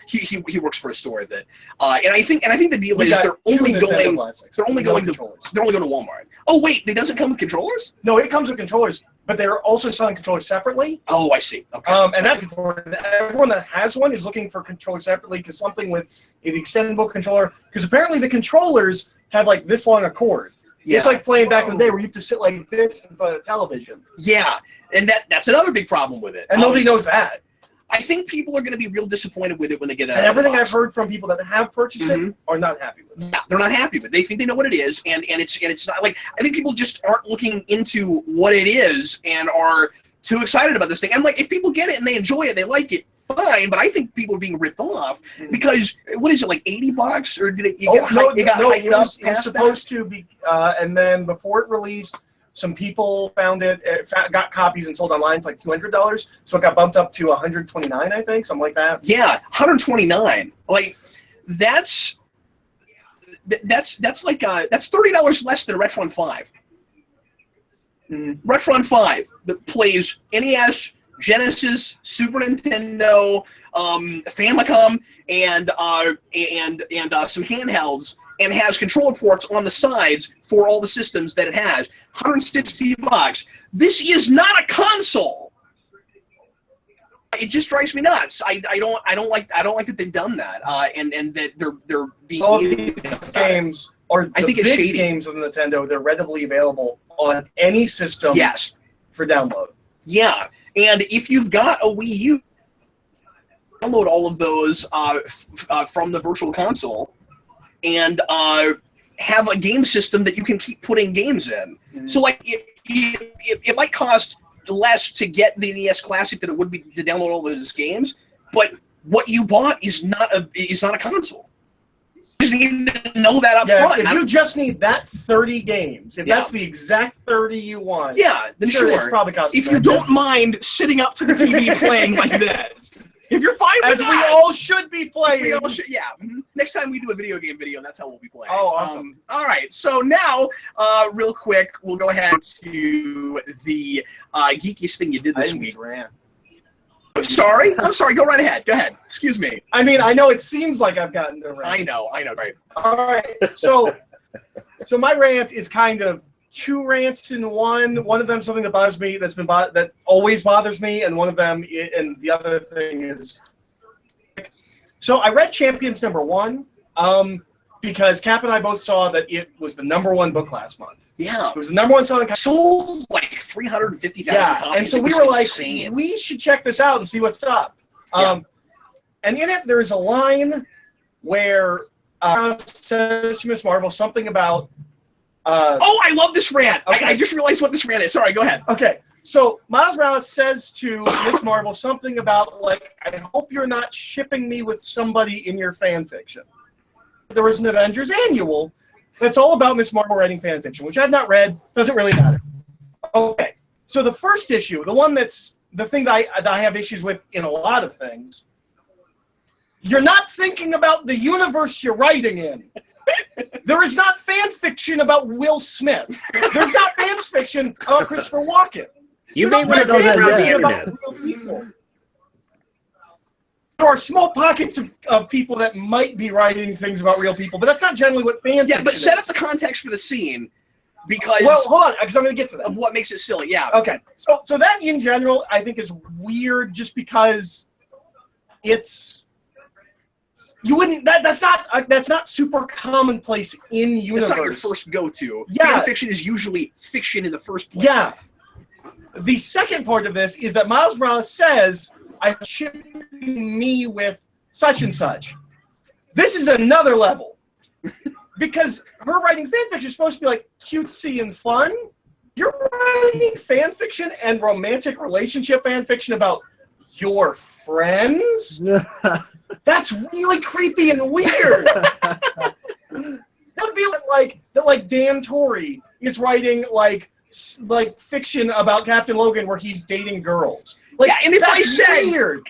He works for a store that, and I think the deal is they're only going to Walmart. Oh wait, it doesn't come with controllers? No, it comes with controllers, but they're also selling controllers separately. Oh, I see. Okay. And everyone that has one is looking for controllers separately because something with the extendable controller, because apparently the controllers have like this long a cord. Yeah. It's like playing back in the day where you have to sit like this in front of the television. Yeah, and that's another big problem with it. And nobody knows that. I think people are going to be real disappointed with it when they get it out. And everything I've heard from people that have purchased it are not happy with it. Yeah, they're not happy with it. They think they know what it is, and it's not like, I think people just aren't looking into what it is and are too excited about this thing. And like, if people get it and they enjoy it, they like it, fine. But I think people are being ripped off because what is it, like $80 or did it? It was supposed to be, and then before it released, some people found it, got copies and sold online for like $200. So it got bumped up to $129, I think, something like that. Yeah, $129. Like that's like that's $30 less than a Retron 5. Retron 5 that plays NES, Genesis, Super Nintendo, Famicom, and some handhelds, and has controller ports on the sides for all the systems that it has. $160. This is not a console. it just drives me nuts. I don't like that they've done that. And that they're being all these games are I the think it's big shady. games on Nintendo. They're readily available on any system. Yes. For download. Yeah, and if you've got a Wii U, download all of those from the Virtual Console, and have a game system that you can keep putting games in. Mm-hmm. So, like, it might cost less to get the NES Classic than it would be to download all those games, but what you bought is not a console. You just need to know that up front. If you just need that 30 games, if that's the exact 30 you want, then sure. It's probably costing if you don't mind sitting up to the TV playing like this. If you're fine with that. As we all should be playing. We all should, yeah. Mm-hmm. Next time we do a video game video, that's how we'll be playing. Oh, awesome. All right. So now, real quick, we'll go ahead to the geekiest thing you did this week. I'm sorry. Go right ahead. Go ahead. Excuse me. I mean, I know it seems like I've gotten the rant. I know. Right. All right. So my rant is kind of two rants in one. One of them something that bothers me, that always bothers me, and one of them, and the other thing is. So I read Champions #1 because Cap and I both saw that it was the #1 book last month. Yeah, it was the #1 selling. Sold like 350,000 copies. And so we were insane. Like, we should check this out and see what's up. And in it, there is a line where says to Miss Marvel something about. I love this rant. Okay. I just realized what this rant is. Sorry, go ahead. Okay, so Miles Morales says to Miss Marvel something about, like, I hope you're not shipping me with somebody in your fan fiction. There was an Avengers Annual that's all about Miss Marvel writing fan fiction, which I've not read. Doesn't really matter. Okay, so the first issue, the one that's the thing that I have issues with in a lot of things, you're not thinking about the universe you're writing in. There is not fan fiction about Will Smith. There's not fan fiction about Christopher Walken. You may want to go around the internet. There are small pockets of people that might be writing things about real people, but that's not generally what fan fiction is. But set up the context for the scene, because... Well, hold on, because I'm going to get to that. Of what makes it silly, yeah. Okay, so that in general, I think is weird just because it's... You wouldn't. That's not super commonplace in universe. It's not your first go-to. Yeah, fan fiction is usually fiction in the first place. Yeah. The second part of this is that Miles Morales says, "I'm shipping me with such and such." This is another level because her writing fan fiction is supposed to be like cutesy and fun. You're writing fan fiction and romantic relationship fan fiction about your friends. That's really creepy and weird. That would be like Dan Torrey is writing like fiction about Captain Logan where he's dating girls. Like, yeah, and if I said, weird.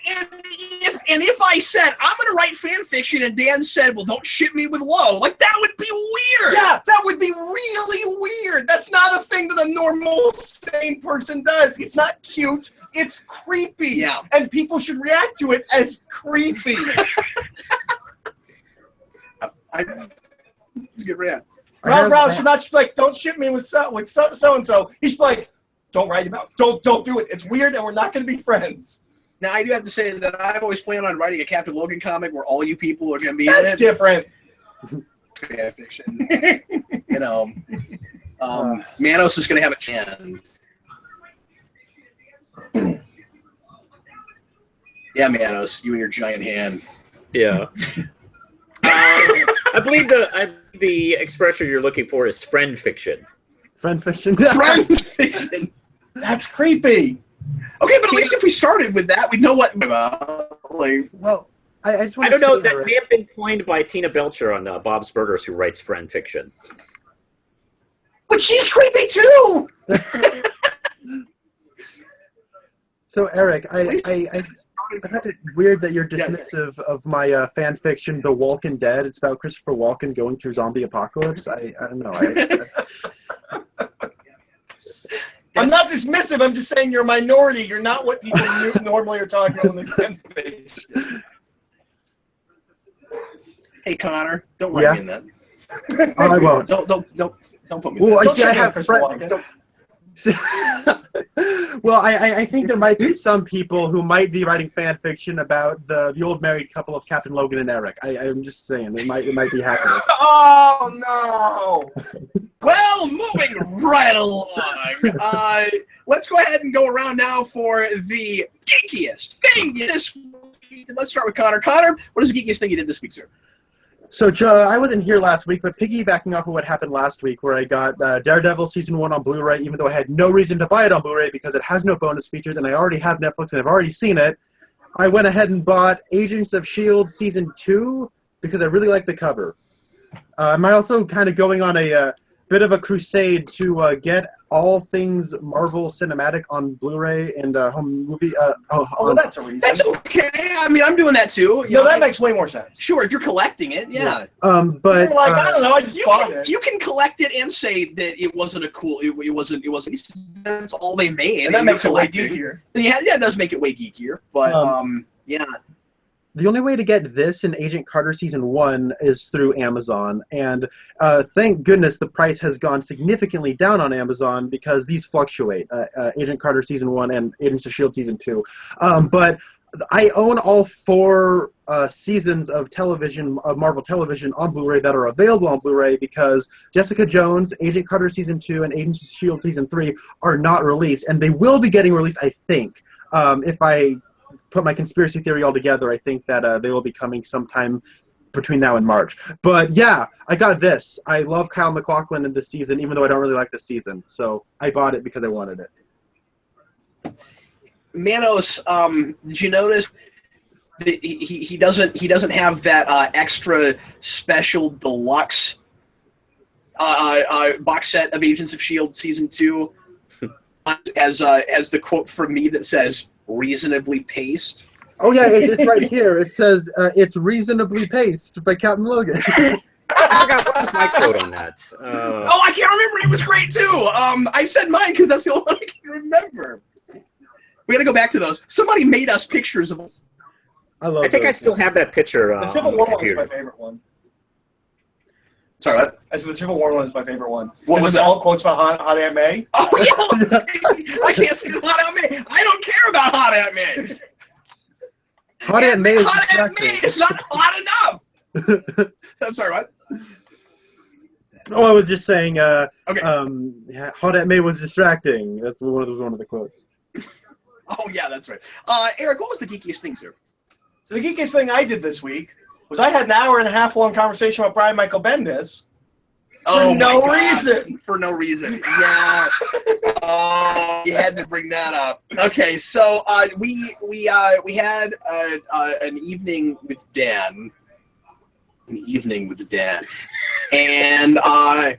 if I said I'm going to write fan fiction, and Dan said, "Well, don't ship me with Lo," like that would be weird. Yeah, that would be really weird. That's not a thing that a normal sane person does. It's not cute. It's creepy. Yeah, and people should react to it as creepy. It's a good rant. Miles Morales should not just be like, "Don't ship me with so and so." He should be like, "Don't write about it. Don't do it. It's weird, and we're not going to be friends." Now, I do have to say that I've always planned on writing a Captain Logan comic where all you people are going to be in it. That's different. Fan fiction. You know, Manos is going to have a chance. Yeah, Manos, you and your giant hand. Yeah. I believe the expression you're looking for is friend fiction. Friend fiction. Friend fiction. That's creepy. Okay, but at least if we started with that, we'd know what. Like, well, I just want I don't to know. say That may have been coined by Tina Belcher on Bob's Burgers, who writes friend fiction. But she's creepy too. So, Eric, I find it weird that you're dismissive of my fan fiction, The Walking Dead. It's about Christopher Walken going through zombie apocalypse. I don't know. I'm not dismissive. I'm just saying you're a minority. You're not what people normally are talking about on the fan fiction. Hey, Connor, don't let me in that. I won't. Don't put me in Well, that. I have friends. Well, I think there might be some people who might be writing fan fiction about the old married couple of Captain Logan and Eric. I'm just saying it might be happening. Oh no! Well, moving right along. Let's go ahead and go around now for the geekiest thing this week. Let's start with Connor. Connor, what is the geekiest thing you did this week, sir? So, I wasn't here last week, but piggybacking off of what happened last week, where I got Daredevil Season 1 on Blu-ray, even though I had no reason to buy it on Blu-ray because it has no bonus features, and I already have Netflix and I've already seen it, I went ahead and bought Agents of S.H.I.E.L.D. Season 2 because I really like the cover. I'm also kind of going on a bit of a crusade to get all things Marvel Cinematic on Blu-ray and home movie. That's a reason. That's okay. I mean, I'm doing that too. No, that makes way more sense. Sure, if you're collecting it, yeah. But You're like, I don't know, I just bought it. You can collect it and say that it wasn't a cool. It wasn't. That's all they made. And that makes it way collecting. geekier. Yeah, it does make it way geekier. But yeah. The only way to get this in Agent Carter Season 1 is through Amazon, and thank goodness the price has gone significantly down on Amazon because these fluctuate, Agent Carter Season 1 and Agents of S.H.I.E.L.D. Season 2. But I own all 4 seasons of television, of Marvel television on Blu-ray that are available on Blu-ray because Jessica Jones, Agent Carter Season 2, and Agents of S.H.I.E.L.D. Season 3 are not released, and they will be getting released, I think, if I put my conspiracy theory all together. I think that they will be coming sometime between now and March. But yeah, I got this. I love Kyle MacLachlan in this season, even though I don't really like this season. So I bought it because I wanted it. Manos, did you notice that he doesn't have that extra special deluxe box set of Agents of S.H.I.E.L.D. Season 2 as the quote from me that says reasonably paced? Oh yeah, it's right here. It says it's reasonably paced by Captain Logan. I forgot what was my quote on that. Oh, I can't remember. It was great too. I said mine because that's the only one I can remember. We got to go back to those. Somebody made us pictures of us. I think I still have that picture. The Civil War one is my favorite one. Sorry, what? I said the Civil War one is my favorite one. What was it? that? All quotes about Hot Aunt May. Oh yeah, I can't say Hot Aunt May. I don't care about Hot Aunt May. Hot Aunt May is Hot Aunt May is not hot enough. I'm sorry, what? Oh, I was just saying. Okay. Hot Aunt May was distracting. That's one of the quotes. Oh yeah, that's right. Eric, what was the geekiest thing, sir? So the geekiest thing I did this week was I had an hour and a half long conversation with Brian Michael Bendis for no reason. For no reason. Yeah. You had to bring that up. Okay, so we had an evening with Dan. And I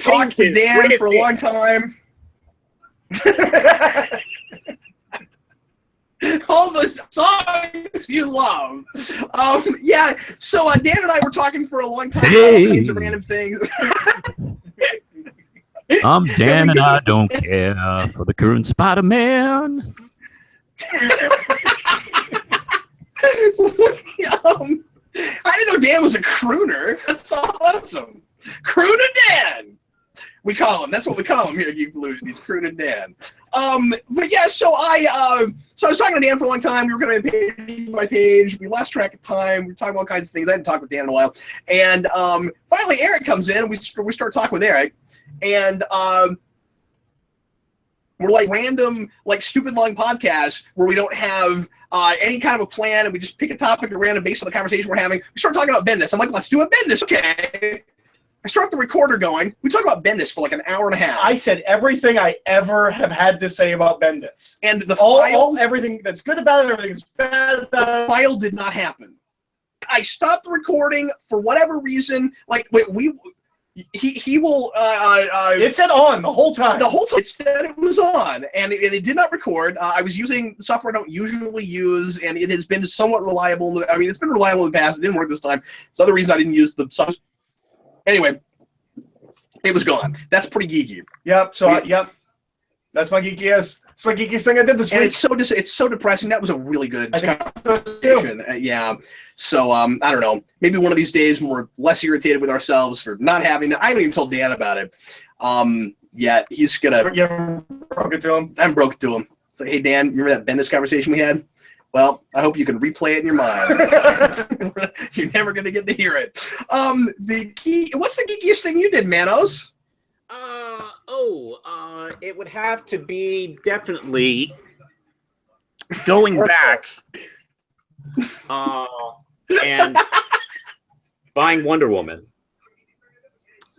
talked to Dan for a long time. All the songs you love. Yeah, so Dan and I were talking for a long time about all kinds of random things. I'm Dan and I don't care for the current Spider-Man. I didn't know Dan was a crooner. That's awesome. Crooner Dan. We call him. That's what we call him here at Geekvolution. He's crooning Dan. But yeah, so I was talking to Dan for a long time. We were going to page by page. We lost track of time. We were talking about all kinds of things. I hadn't talked with Dan in a while. And finally, Eric comes in. We start talking with Eric. And we're like random, like stupid long podcasts where we don't have any kind of a plan, and we just pick a topic at random based on the conversation we're having. We start talking about Bendis. I'm like, let's do a Bendis. Okay. I start the recorder going. We talk about Bendis for like an hour and a half. I said everything I ever have had to say about Bendis. And the file, everything that's good about it, everything that's bad about it. The file did not happen. I stopped the recording for whatever reason. Like, he will. It said on the whole time. The whole time it said it was on, and it did not record. I was using software I don't usually use, and it has been somewhat reliable. I mean, it's been reliable in the past. It didn't work this time. It's the other reason I didn't use the software. Anyway, it was gone. That's pretty geeky. Yep. So yep, that's my geekiest. That's my geekiest thing I did this week. And it's so depressing. That was a really good conversation. Yeah. So I don't know. Maybe one of these days when we're less irritated with ourselves for not having. I haven't even told Dan about it. yet. He's gonna. You ever broke it to him? I'm broke to him. So, hey Dan, remember that Bendis conversation we had? Well, I hope you can replay it in your mind. You're never gonna get to hear it. What's the geekiest thing you did, Manos? It would have to be definitely going back and buying Wonder Woman.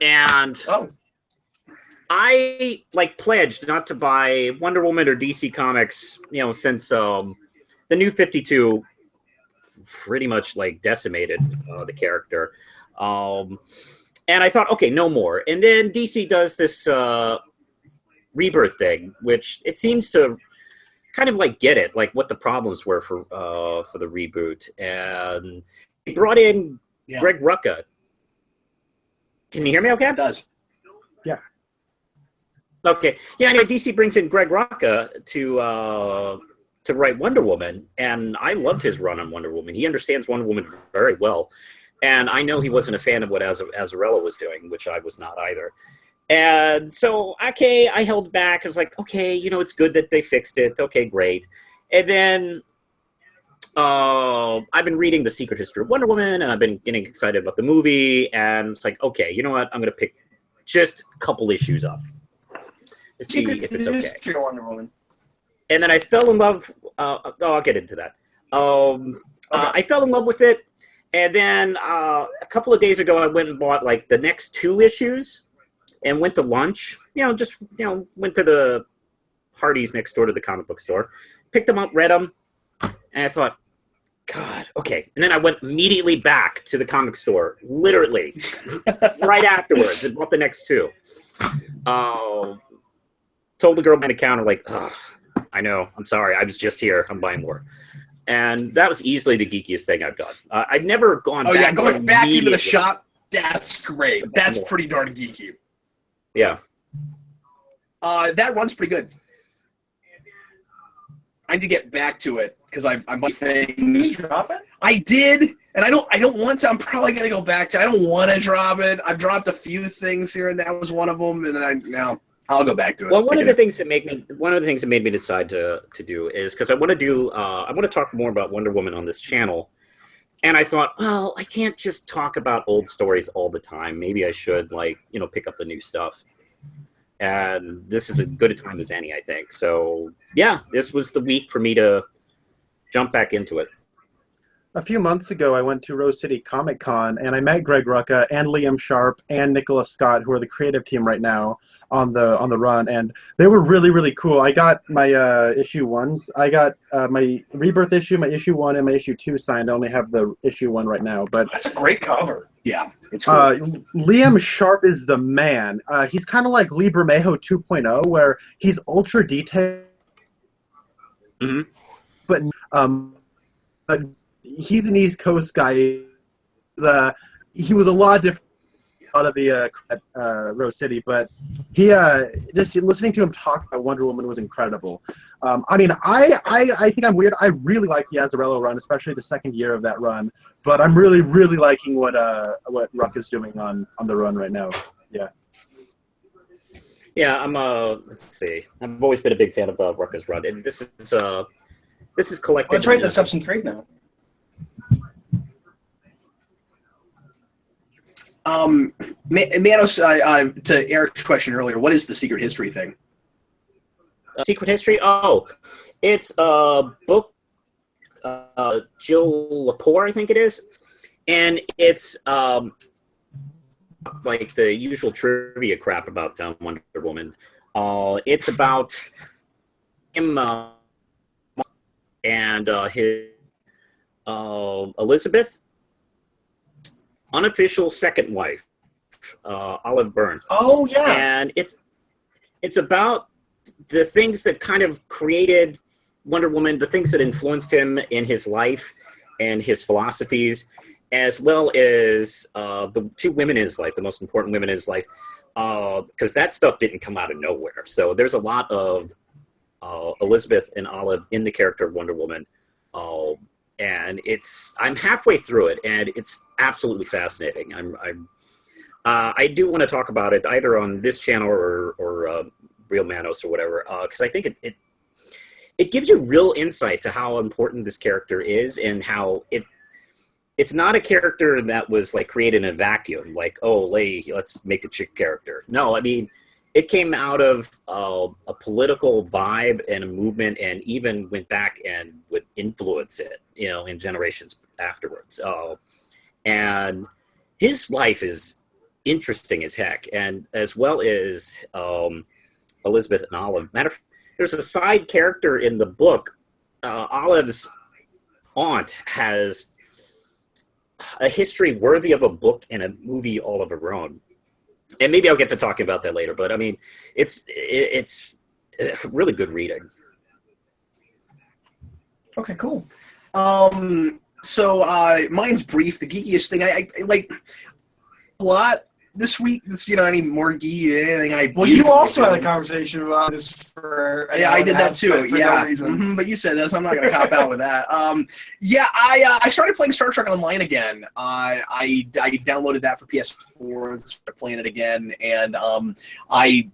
And I pledged not to buy Wonder Woman or DC Comics, since the New 52 pretty much decimated the character. And I thought, okay, no more. And then DC does this rebirth thing, which it seems to kind of get it, what the problems were for the reboot. And he brought in Greg Rucka. Can you hear me okay? It does. Yeah. Okay. Yeah, anyway, DC brings in Greg Rucka to write Wonder Woman, and I loved his run on Wonder Woman. He understands Wonder Woman very well. And I know he wasn't a fan of what Azzarello was doing, which I was not either. And so, okay, I held back. I was like, okay, it's good that they fixed it. Okay, great. And then I've been reading The Secret History of Wonder Woman, and I've been getting excited about the movie. And it's like, okay, you know what? I'm going to pick just a couple issues up to see if it's okay. History of Wonder Woman. And then I fell in love. I'll get into that. I fell in love with it. And then a couple of days ago, I went and bought the next 2 issues and went to lunch. Went to the Hardee's next door to the comic book store, picked them up, read them, and I thought, God, okay. And then I went immediately back to the comic store, literally, right afterwards, and bought the next 2. Told the girl behind the counter, I know, I'm sorry, I was just here, I'm buying more. And that was easily the geekiest thing I've done. I've never gone back. Oh, yeah, going back into the shop, that's great. That's more. pretty darn geeky. Yeah. That run's pretty good. I need to get back to it, because I'm things. Did you drop it? I did, and I don't want to. I'm probably going to go back to it. I don't want to drop it. I've dropped a few things here, and that was one of them, and I'll go back to it. Well, one of the things that made me decide to do is because I want to talk more about Wonder Woman on this channel, and I thought, well, I can't just talk about old stories all the time. Maybe I should pick up the new stuff, and this is as good a time as any, I think. So yeah, this was the week for me to jump back into it. A few months ago, I went to Rose City Comic Con, and I met Greg Rucka and Liam Sharp and Nicholas Scott, who are the creative team right now on the run, and they were really, really cool. I got my issue 1s. I got my Rebirth issue, my issue 1, and my issue 2 signed. I only have the issue 1 right now, but That's a great cover. Yeah, it's cool. Liam Sharp is the man. He's kind of like Lee Bermejo 2.0, where he's ultra detailed, but he's an East Coast guy. He was a lot different out of the Rose City, but he just listening to him talk about Wonder Woman was incredible. I think I'm weird. I really like the Azzarello run, especially the second year of that run. But I'm really, really liking what Ruck is doing on the run right now. Yeah. Yeah, let's see. I've always been a big fan of Rucka's run, and this is collected. That's right. That stuff's in trade now. Manos, to Eric's question earlier, what is the Secret History thing? Secret History? Oh, it's a book, Jill Lepore, I think it is. And it's like the usual trivia crap about Wonder Woman. It's about him and his Elizabeth, unofficial second wife, Olive Byrne. Oh yeah. And it's about the things that kind of created Wonder Woman, the things that influenced him in his life and his philosophies, as well as the two women in his life, the most important women in his life, because that stuff didn't come out of nowhere. So there's a lot of Elizabeth and Olive in the character of Wonder Woman. And I'm halfway through it, and it's absolutely fascinating. I do want to talk about it either on this channel or Real Manos or whatever, because I think it gives you real insight to how important this character is and how it's not a character that was like created in a vacuum, like, oh, let's make a chick character. No, I mean, it came out of a political vibe and a movement, and even went back and would influence it, in generations afterwards. And his life is interesting as heck, and as well as Elizabeth and Olive. There's a side character in the book. Olive's aunt has a history worthy of a book and a movie all of her own. And maybe I'll get to talking about that later. But I mean, it's really good reading. Okay, cool. So mine's brief. The geekiest thing I like a lot this week. This any more geeky anything. Well, you also had a conversation about this for I did that too. For no reason. But you said this. I'm not going to cop out with that. I started playing Star Trek Online again. I downloaded that for PS4 and started playing it again. And I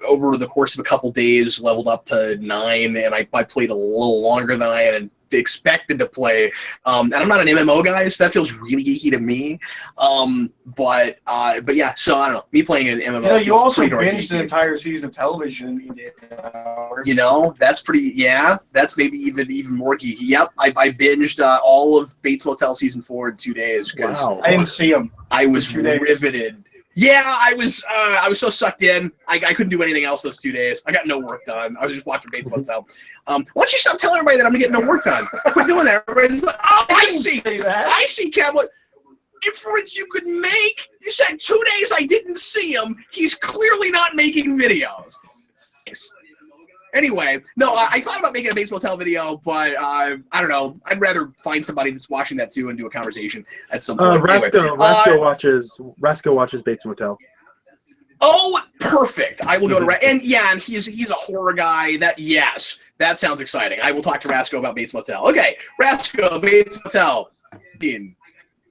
over the course of a couple days leveled up to 9, and I played a little longer than I had expected to play. And I'm not an MMO guy, so that feels really geeky to me. But yeah, so I don't know. Me playing an MMO. You also binged an entire season of television in 8 hours. That's pretty. Yeah, that's maybe even more geeky. Yep, I binged all of Bates Motel season 4 in 2 days. Wow. I didn't see them. I was riveted. Yeah, I was so sucked in. I couldn't do anything else those 2 days. I got no work done. I was just watching Bates Motel. Why don't you stop telling everybody that I'm getting no work done? Quit doing that. Everybody's like, oh, I see, Cam. What inference you could make? You said 2 days I didn't see him. He's clearly not making videos. Anyway, no, I thought about making a Bates Motel video, but I don't know. I'd rather find somebody that's watching that too and do a conversation at some point. Rasco watches Bates Motel. Oh, perfect! I will go to and he's a horror guy. That sounds exciting. I will talk to Rasco about Bates Motel. Okay, Rasco, Bates Motel,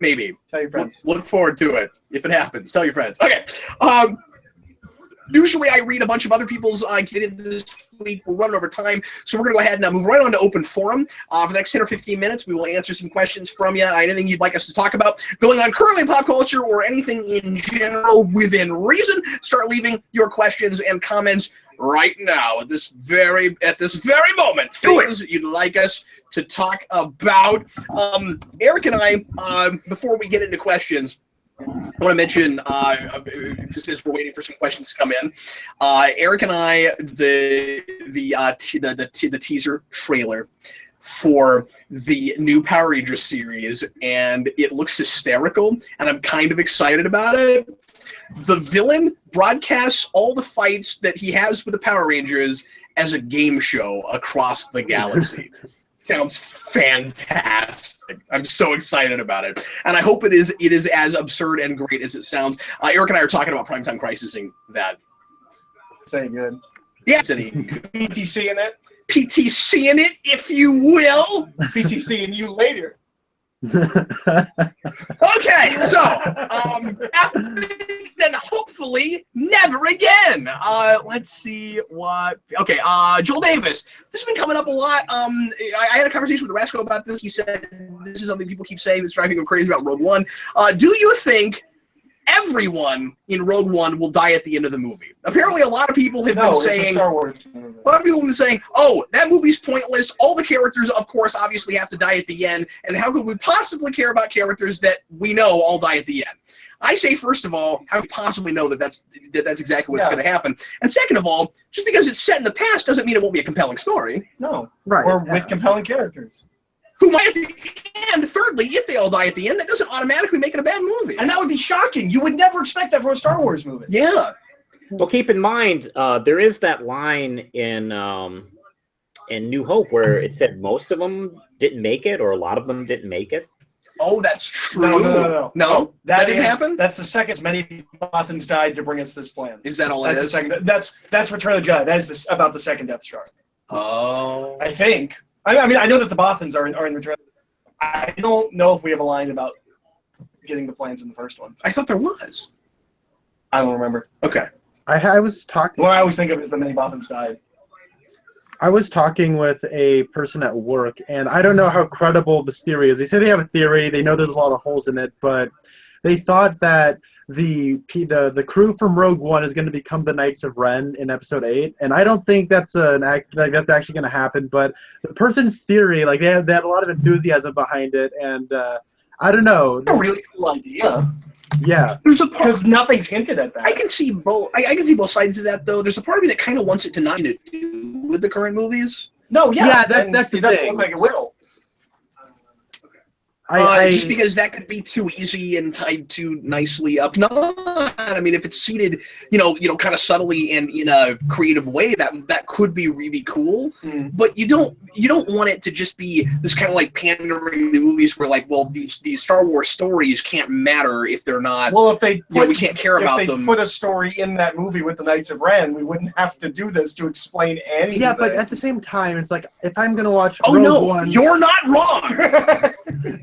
maybe. Tell your friends. Look forward to it if it happens. Tell your friends. Okay. Usually I read a bunch of other people's get into this week. We're running over time, so we're going to go ahead and move right on to open forum. For the next 10 or 15 minutes, we will answer some questions from you. Anything you'd like us to talk about going on currently in pop culture or anything in general within reason, start leaving your questions and comments right now at this very moment. Things you'd like us to talk about. Eric and I, before we get into questions, I want to mention, just as we're waiting for some questions to come in, Eric and I, the teaser trailer for the new Power Rangers series, and it looks hysterical, and I'm kind of excited about it. The villain broadcasts all the fights that he has with the Power Rangers as a game show across the galaxy. Sounds fantastic. I'm so excited about it, and I hope it is as absurd and great as it sounds. Eric and I are talking about Primetime Crisising that. Say good. Yeah, PTC in it. PTC in it, if you will. PTC and you later. Okay, so then hopefully never again. Let's see what. Okay, Joel Davis. This has been coming up a lot. I had a conversation with Rasco about this. He said this is something people keep saying that's driving him crazy about Rogue One. Do you think everyone in Rogue One will die at the end of the movie? Apparently, a lot of people have been saying. It's a Star Wars movie. A lot of people have been saying, "Oh, that movie's pointless. All the characters, of course, obviously have to die at the end. And how could we possibly care about characters that we know all die at the end?" I say, first of all, how do you possibly know that that's exactly what's going to happen? And second of all, just because it's set in the past doesn't mean it won't be a compelling story. No, right? Or with compelling characters. Who might at the end, thirdly, if they all die at the end, that doesn't automatically make it a bad movie. And that would be shocking. You would never expect that for a Star Wars movie. Yeah. Well, keep in mind, there is that line in New Hope where it said most of them didn't make it, or a lot of them didn't make it. Oh, that's true. No, that didn't happen? That's the second many Bothans died to bring us this plan. Is that all it is? The second. That's Return of the Jedi. That is about the second Death Star. Oh. I think. I mean, I know that the Bothans are in Return. I don't know if we have a line about getting the plans in the first one. I thought there was. I don't remember. Okay. I was talking. What I always think of is the Mini Boffins died. I was talking with a person at work, and I don't know how credible this theory is. They say they have a theory. They know there's a lot of holes in it, but they thought that the crew from Rogue One is going to become the Knights of Ren in Episode 8, and I don't think that's that's actually going to happen. But the person's theory, like they had a lot of enthusiasm behind it, and I don't know. That's a really cool idea. Yeah, There's a part, Because nothing's hinted at that. I can see both. I can see both sides of that, though. There's a part of me that kind of wants it to not do with the current movies. No, yeah. Yeah, and that's the it doesn't thing. look like it will. Just because that could be too easy and tied too nicely up. No, I mean, if it's seated, kind of subtly and in a creative way, that could be really cool. Mm. But you don't want it to just be this kind of like pandering to movies where like, well, these Star Wars stories can't matter if they're not. Well, if they we can't care about them. If they put a story in that movie with the Knights of Ren, we wouldn't have to do this to explain anything. yeah, but at the same time, it's like if I'm gonna watch Oh Rogue no, One, you're not wrong.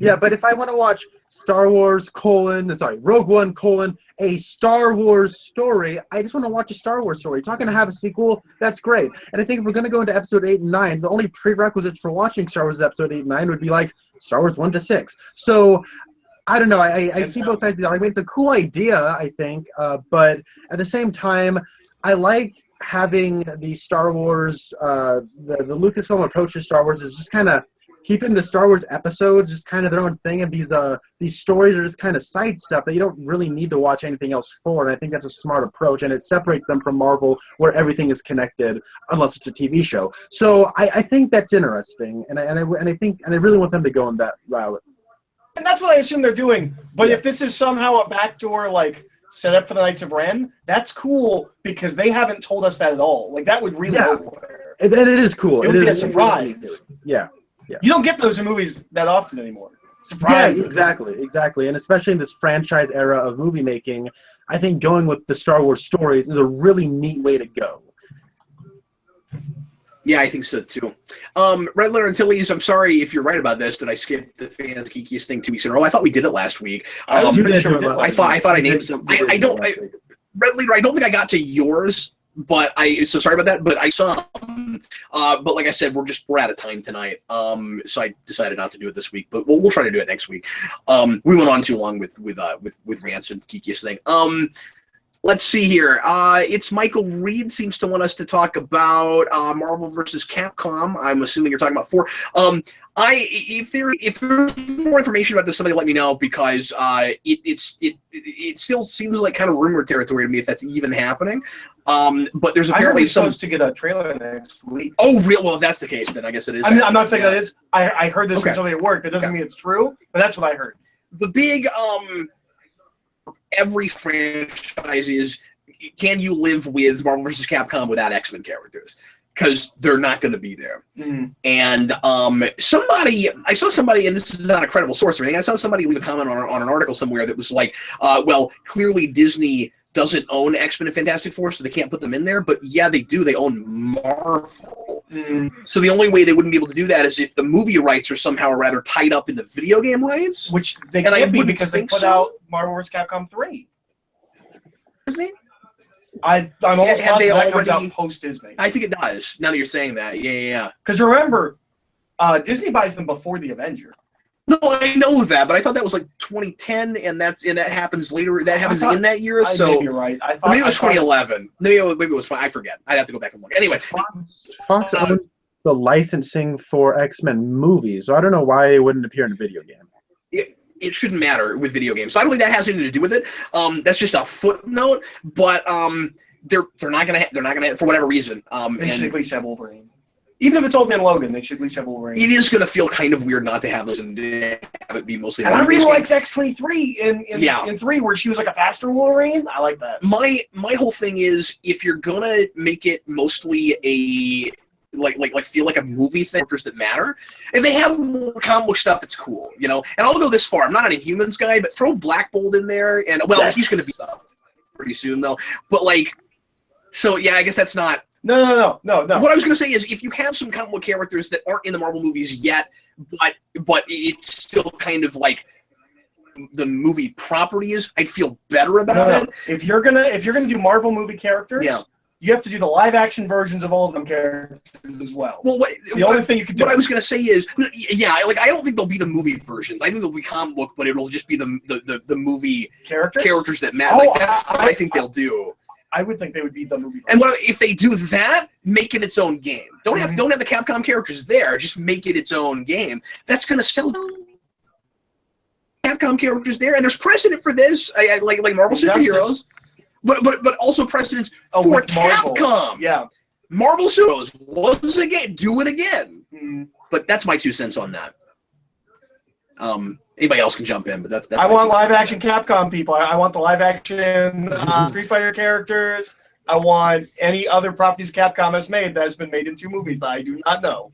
yeah, but if I want to watch Rogue One, a Star Wars story, I just want to watch a Star Wars story. It's not going to have a sequel. That's great. And I think if we're going to go into Episode 8 and 9, the only prerequisites for watching Star Wars Episode 8 and 9 would be like Star Wars 1 to 6. So I don't know. I see both sides of the argument. It's a cool idea, I think, but at the same time, I like having the Star Wars, the Lucasfilm approach to Star Wars is just kind of keeping the Star Wars episodes just kind of their own thing, and these stories are just kind of side stuff that you don't really need to watch anything else for. And I think that's a smart approach, and it separates them from Marvel, where everything is connected, unless it's a TV show. So I think that's interesting, and I really want them to go in that route. And that's what I assume they're doing. But if this is somehow a backdoor, like, set up for the Knights of Ren, that's cool because they haven't told us that at all. Like, that would really help. And it is cool. It would be a surprise. Yeah. You don't get those in movies that often anymore. Surprise. Yeah, exactly. And especially in this franchise era of movie making, I think going with the Star Wars stories is a really neat way to go. Yeah, I think so too. Red Letter Antilles, I'm sorry if you're right about this, that I skipped the Fans Geekiest thing 2 weeks in a row. I thought we did it last week. I was pretty sure we did. I thought I named some. Red Leader, I don't think I got to yours, but so sorry about that, but I saw but like I said, we're out of time tonight. So I decided not to do it this week, but we'll try to do it next week. We went on too long with rants and geekiest thing. Let's see here. It's Michael Reed seems to want us to talk about Marvel versus Capcom. I'm assuming you're talking about 4. If there's more information about this, somebody let me know, because it still seems like kind of rumor territory to me if that's even happening. But there's apparently supposed to get a trailer next week. Oh, real? Well, if that's the case, then I guess it is. I mean, I'm not saying that is. I heard this from somebody at work. That doesn't mean it's true, but that's what I heard. The big every franchise is, can you live with Marvel vs. Capcom without X-Men characters? Because they're not going to be there. Mm. And I saw somebody, and this is not a credible source or anything, I saw somebody leave a comment on an article somewhere that was like, well, clearly Disney doesn't own X-Men and Fantastic Four, so they can't put them in there. But yeah, they do. They own Marvel. Mm. So the only way they wouldn't be able to do that is if the movie rights are somehow or rather tied up in the video game rights. Which they can't be because they put out Marvel vs. Capcom 3. Disney? I'm almost positive that comes already out post-Disney. I think it does, now that you're saying that. Yeah. Because remember, Disney buys them before the Avenger. No, I know that, but I thought that was like 2010, and that happens later. That happens in that year. So maybe you're right. Maybe it was 2011. Maybe it was. I forget. I'd have to go back and look. Anyway, Fox owns the licensing for X-Men movies, so I don't know why it wouldn't appear in a video game. It shouldn't matter with video games. So I don't think that has anything to do with it. That's just a footnote. But they're not gonna for whatever reason. They should at least have Wolverine. Even if it's Old Man Logan, they should at least have Wolverine. It is going to feel kind of weird not to have those and have it be mostly. And I really like X-23 in 3, where she was like a faster Wolverine. I like that. My whole thing is, if you're gonna make it mostly a like feel like a movie thing, characters that matter. If they have more comic book stuff, it's cool, And I'll go this far. I'm not an Inhumans guy, but throw Black Bolt in there, and he's going to be stuff pretty soon though. But so yeah, I guess that's not. No. What I was going to say is, if you have some comic book characters that aren't in the Marvel movies yet, but it's still kind of like the movie property is, I'd feel better about No. it. If you're gonna do Marvel movie characters, Yeah. you have to do the live action versions of all of them characters as well. Well, It's the only thing you can do. What I was gonna say is, yeah, like I don't think they'll be the movie versions. I think they'll be comic book, but it'll just be the movie characters that matter. Oh, Like, that's what I think they'll do. I would think they would be the movie. And if they do that, make it its own game. Don't have the Capcom characters there. Just make it its own game. That's gonna sell Capcom characters there, and there's precedent for this. Like Marvel superheroes, but also precedents for with Marvel. Capcom. Yeah. Marvel superheroes was again. Do it again. Mm. But that's my 2 cents on that. Anybody else can jump in, but that's I want live action Capcom people. I want the live action Street Fighter characters. I want any other properties Capcom has made that has been made into movies that I do not know.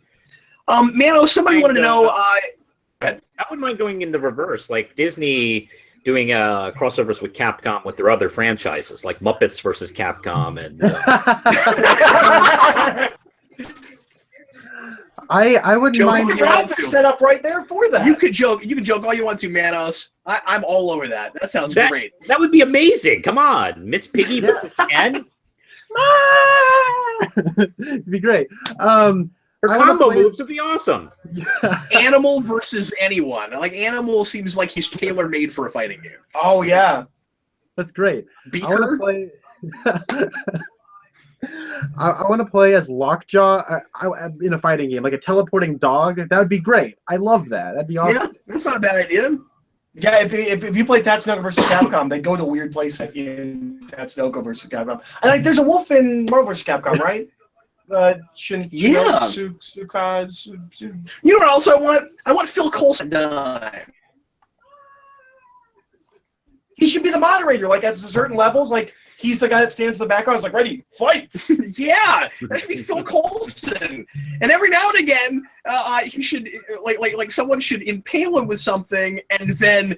Mano, somebody wanted to know. I wouldn't mind going in the reverse, like Disney doing crossovers with Capcom with their other franchises, like Muppets versus Capcom, and I wouldn't mind. you want to. Set up right there for that. You could joke all you want to, Manos. I'm all over that. That sounds great. That would be amazing. Come on, Miss Piggy versus Ken. It'd be great. Her I wanna combo play- moves would be awesome. Animal versus anyone. Like Animal seems like he's tailor made for a fighting game. Oh yeah. That's great. I want Beaker. to play. I want to play as Lockjaw in a fighting game, like a teleporting dog. That would be great. I love that. That'd be awesome. Yeah, that's not a bad idea. Yeah, if you play Tatsunoko versus Capcom, they go to weird places in Tatsunoko versus Capcom. And like, there's a wolf in Marvel versus Capcom, right? Yeah. You know what else I want? I want Phil Coulson. He should be the moderator. Like at certain levels, like he's the guy that stands in the background. It's like, ready, fight. Yeah, that should be Phil Coulson. And every now and again, he should like someone should impale him with something, and then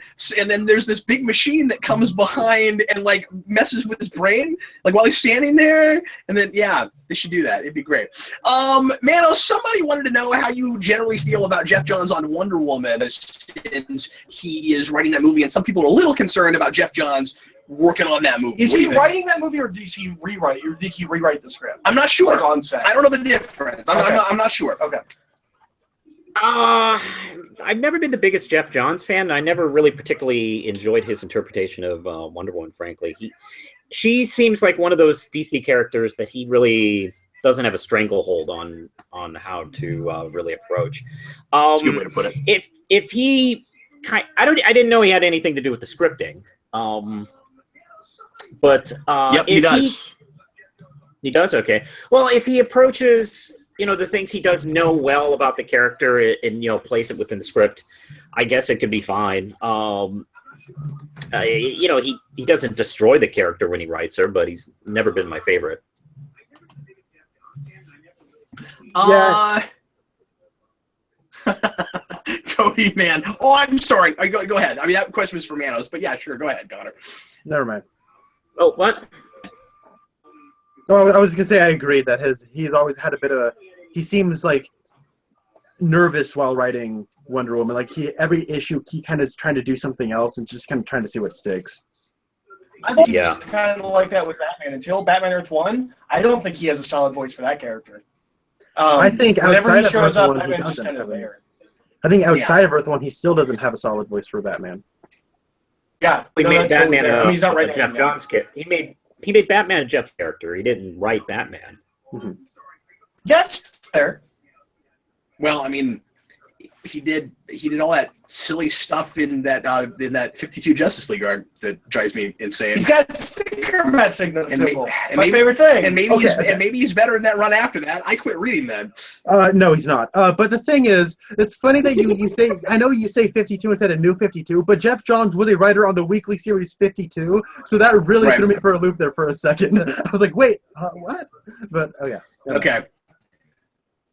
there's this big machine that comes behind and like messes with his brain, like while he's standing there. And then they should do that. It'd be great. Mano, somebody wanted to know how you generally feel about Jeff Johns on Wonder Woman, since he is writing that movie, and some people are a little concerned about Jeff Johns working on that movie. Is he writing that movie, or does he rewrite it? Or did he rewrite the script? I'm not sure. Like on set. I don't know the difference. I'm not sure. Okay. I've never been the biggest Jeff Johns fan. I never really particularly enjoyed his interpretation of Wonder Woman, frankly. She seems like one of those DC characters that he really doesn't have a stranglehold on how to really approach. That's a good way to put it. If he, I didn't know he had anything to do with the scripting. But Yep, he does. He does? Okay. Well, if he approaches, the things he does know well about the character and, place it within the script, I guess it could be fine. He doesn't destroy the character when he writes her, but he's never been my favorite. Cody, man. Oh, I'm sorry. Go ahead. I mean, that question was for Manos, but yeah, sure. Go ahead, Connor. Never mind. Oh, what? Oh, I was gonna say I agree that he's always had a bit of he seems like nervous while writing Wonder Woman. Like every issue he kind of is trying to do something else and just kind of trying to see what sticks. I think he's kind of like that with Batman. Until Batman Earth 1, I don't think he has a solid voice for that character. I think whenever he outside shows of Earth up, 1, he Batman's just doesn't kind of have it. there. I think outside of Earth 1, he still doesn't have a solid voice for Batman. Yeah, He made that's totally Batman fair. He's not a writing Jeff anything Johns kid. He made Batman a Jeff character. He didn't write Batman. Mm-hmm. Yes, fair. Well, I mean, he did all that silly stuff in that 52 Justice League arc that drives me insane. He's got sticker bat signal And symbol. and My favorite thing. And maybe he's better in that run after that. I quit reading that. No, he's not. But the thing is, it's funny that you say, I know you say 52 instead of New 52, but Jeff Johns was a writer on the weekly series 52, so that really threw me for a loop there for a second. I was like, wait, what? But, oh yeah. Okay.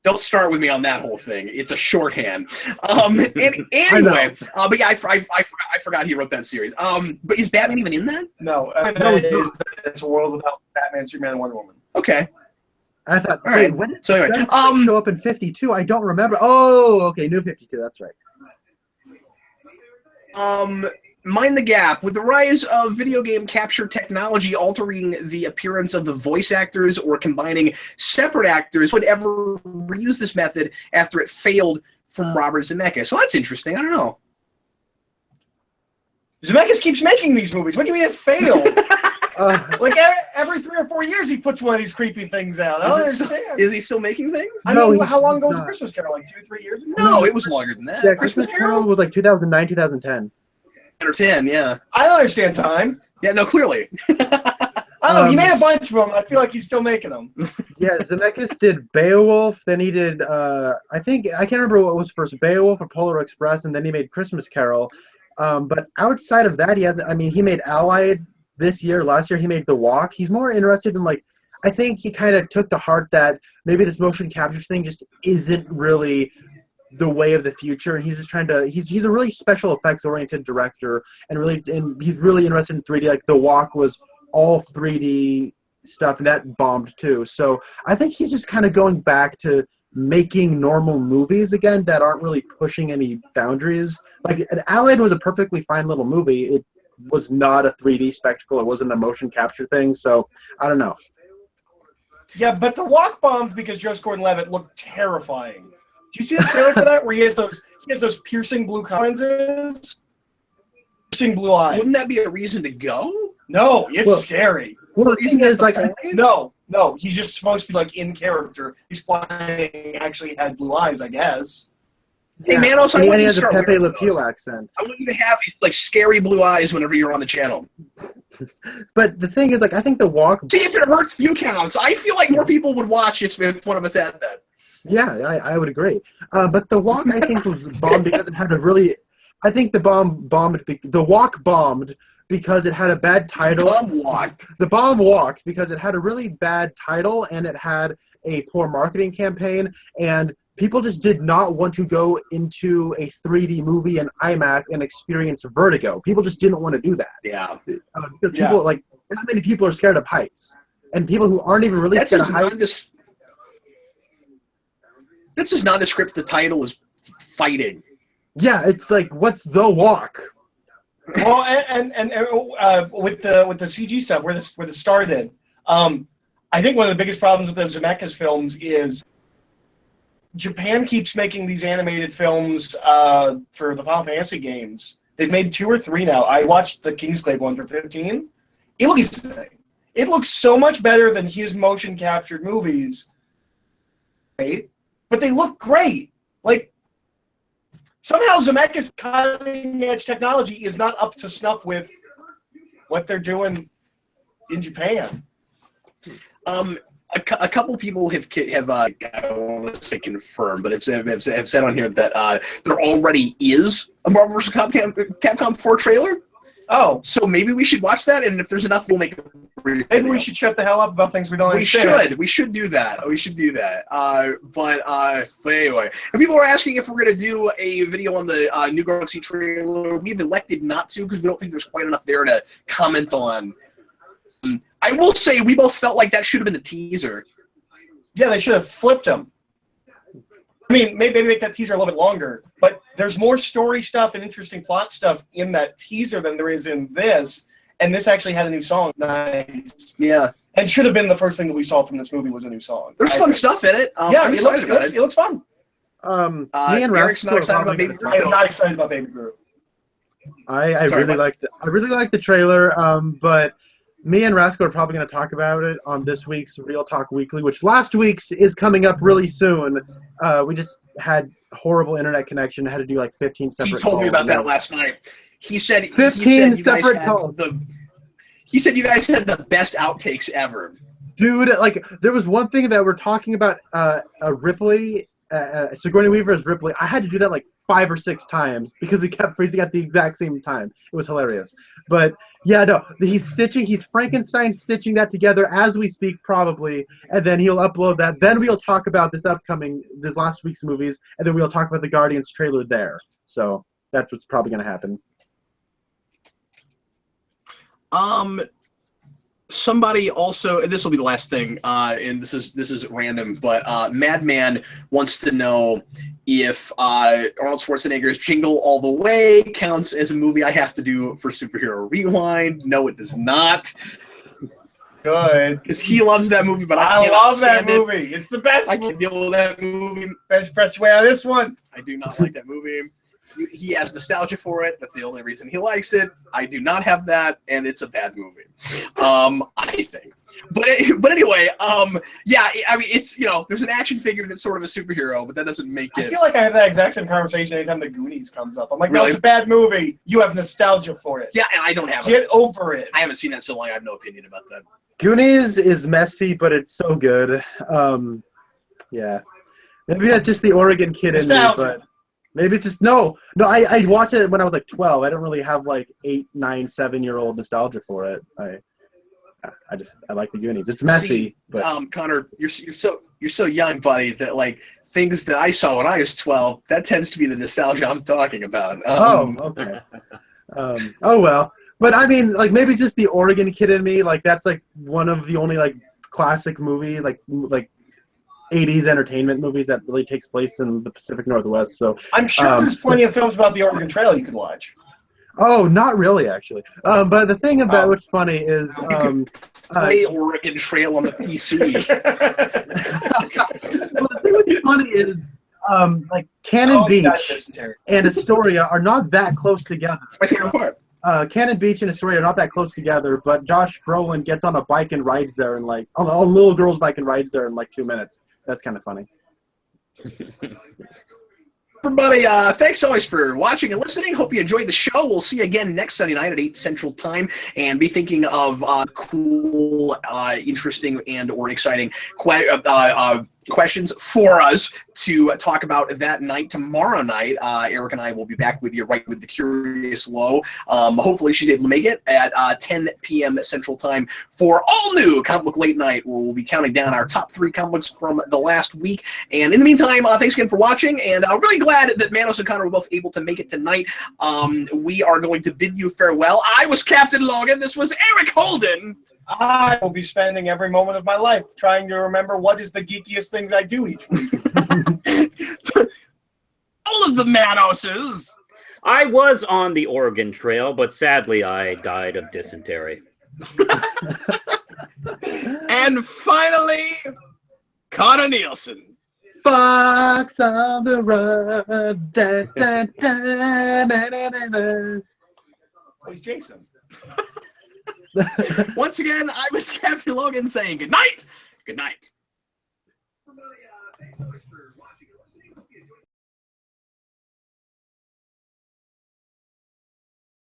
Don't start with me on that whole thing. It's a shorthand. Anyway, but yeah, I forgot he wrote that series. But is Batman even in that? No, it's a world without Batman, Superman, and Wonder Woman. Okay. I thought, All wait, right. when did So anyway, Batman show up in 52? I don't remember. Oh, okay, New 52, that's right. Mind the Gap. With the rise of video game capture technology altering the appearance of the voice actors or combining separate actors, would ever reuse this method after it failed from Robert Zemeckis? So that's interesting. I don't know. Zemeckis keeps making these movies. What do you mean it failed? Like every 3 or 4 years, he puts one of these creepy things out. I don't understand. Is he still making things? I No, mean, he's how long ago was not. Christmas Carol? Like 2 or 3 years ago? No, it was longer than that. Yeah, Christmas Carol was like 2009, 2010. 10 or 10, yeah. I don't understand time. Yeah, no, clearly. I don't know. He made a bunch of them. I feel like he's still making them. Yeah, Zemeckis did Beowulf, then he did, I can't remember what was first, Beowulf or Polar Express, and then he made Christmas Carol. But outside of that, he made Allied this year. Last year, he made The Walk. He's more interested in, like, I think he kind of took to heart that maybe this motion capture thing just isn't really the way of the future, and he's just trying to. He's a really special effects oriented director, and he's really interested in 3D. Like The Walk was all 3D stuff, and that bombed too. So I think he's just kind of going back to making normal movies again that aren't really pushing any boundaries. Like Allied was a perfectly fine little movie. It was not a 3D spectacle. It wasn't a motion capture thing. So I don't know. Yeah, but The Walk bombed because Joseph Gordon-Levitt looked terrifying. Do you see the trailer for that, where he has those piercing blue lenses, piercing blue eyes? Wouldn't that be a reason to go? No, it's scary. Well, the thing is, like, No, he's just supposed to be like in character. He's flying. Actually, had blue eyes, I guess. Hey, man, also, and he has a Pepe Le Pew accent. I want you to have these, like, scary blue eyes whenever you're on the channel. But the thing is, like, I think The Walk. See if it hurts view counts. I feel like more people would watch if one of us had that. Yeah, I would agree. But The Walk, I think, was bombed because it had a really. I think The Walk bombed because it had a bad title. The bomb walked because it had a really bad title and it had a poor marketing campaign, and people just did not want to go into a 3D movie in IMAX and experience vertigo. People just didn't want to do that. Yeah. People like not many people are scared of heights, and people who aren't even really scared of heights. This is nondescript. The title is fighting. Yeah, it's like, what's The Walk? Well, and with the CG stuff, where the star did, I think one of the biggest problems with the Zemeckis films is Japan keeps making these animated films for the Final Fantasy games. They've made 2 or 3 now. I watched the Kingsglaive one for 15. It looks so much better than his motion captured movies. Right? But they look great. Like, somehow Zemeckis' cutting-edge technology is not up to snuff with what they're doing in Japan. A couple people have I don't want to say confirmed, but have said on here that there already is a Marvel vs. Capcom 4 trailer. Oh. So maybe we should watch that, and if there's enough, we'll make a review. Maybe we should shut the hell up about things we don't understand. We should do that. But anyway. And people are asking if we're going to do a video on the New Galaxy trailer. We've elected not to because we don't think there's quite enough there to comment on. I will say we both felt like that should have been the teaser. Yeah, they should have flipped them. I mean, maybe make that teaser a little bit longer, but there's more story stuff and interesting plot stuff in that teaser than there is in this, and this actually had a new song. Nice. Yeah. And should have been the first thing that we saw from this movie was a new song. There's fun stuff in it. Yeah, it looks fun. Me and Eric's not excited about Baby I am not excited about Baby Groot. I really like the trailer, but me and Rascal are probably going to talk about it on this week's Real Talk Weekly, which last week's is coming up really soon. We just had horrible internet connection. Had to do like 15 separate calls. He told me about that last night. He said 15 separate calls. He said you guys had the best outtakes ever. Dude, like, there was one thing that we're talking about, Ripley, Sigourney Weaver as Ripley. I had to do that like 5 or 6 times because we kept freezing at the exact same time. It was hilarious. But yeah, no, he's Frankenstein stitching that together as we speak probably, and then he'll upload that. Then we'll talk about this last week's movies, and then we'll talk about the Guardians trailer there. So that's what's probably going to happen. Somebody also, and this will be the last thing, and this is random, but Madman wants to know if Arnold Schwarzenegger's Jingle All the Way counts as a movie I have to do for Superhero Rewind. No, it does not. Good. Because he loves that movie, but I cannot love that stand it. movie. It's the best. I can deal with that movie. Bench press way out of this one. I do not like that movie. He has nostalgia for it. That's the only reason he likes it. I do not have that, and it's a bad movie. I think. But anyway, yeah, I mean, it's, there's an action figure that's sort of a superhero, but that doesn't make it. I feel like I have that exact same conversation anytime the Goonies comes up. I'm like, Really? no, it's a bad movie. You have nostalgia for it. Yeah, and I don't have it. Get over it. I haven't seen that so long. I have no opinion about that. Goonies is messy, but it's so good. Yeah. Maybe that's just the Oregon kid in me, Nostalgia. but maybe it's just no. I watched it when I was like 12. I don't really have like 8, 9, 7-year-old nostalgia for it. I like the Goonies. It's messy, See, but Connor, you're so young, buddy, that like things that I saw when I was 12, that tends to be the nostalgia I'm talking about. okay. Oh well. But I mean, like maybe just the Oregon kid in me. Like that's like one of the only like classic movie like 80s entertainment movies that really takes place in the Pacific Northwest. So I'm sure there's plenty of films about the Oregon Trail you can watch. Oh, not really, actually. But the thing about what's funny is Play Oregon Trail on the PC. well, the thing what's funny is like Cannon Beach and Astoria are not that close together. That's my favorite part. Cannon Beach and Astoria are not that close together, but Josh Brolin gets on a bike and rides there in like on a little girl's bike and rides there in like 2 minutes. That's kind of funny. Everybody, thanks always for watching and listening. Hope you enjoyed the show. We'll see you again next Sunday night at 8 Central Time. And be thinking of cool, interesting, and or exciting questions for us to talk about that night. Tomorrow night, Eric and I will be back with you right with the Curious Low. Hopefully she's able to make it at 10 p.m. Central Time for all new Comic Book Late Night, where we'll be counting down our top 3 comic books from the last week. And in the meantime, thanks again for watching, and I'm really glad that Manos and Connor were both able to make it tonight. We are going to bid you farewell. I was Captain Logan. This was Eric Holden. I will be spending every moment of my life trying to remember what is the geekiest things I do each week. All of the Manoses. I was on the Oregon Trail, but sadly I died of dysentery. And finally, Connor Nielsen. Fox on the run. Da, da, da, da, da, da, da. Oh, he's Jason. Once again, I was Captain Logan saying good night. Good night.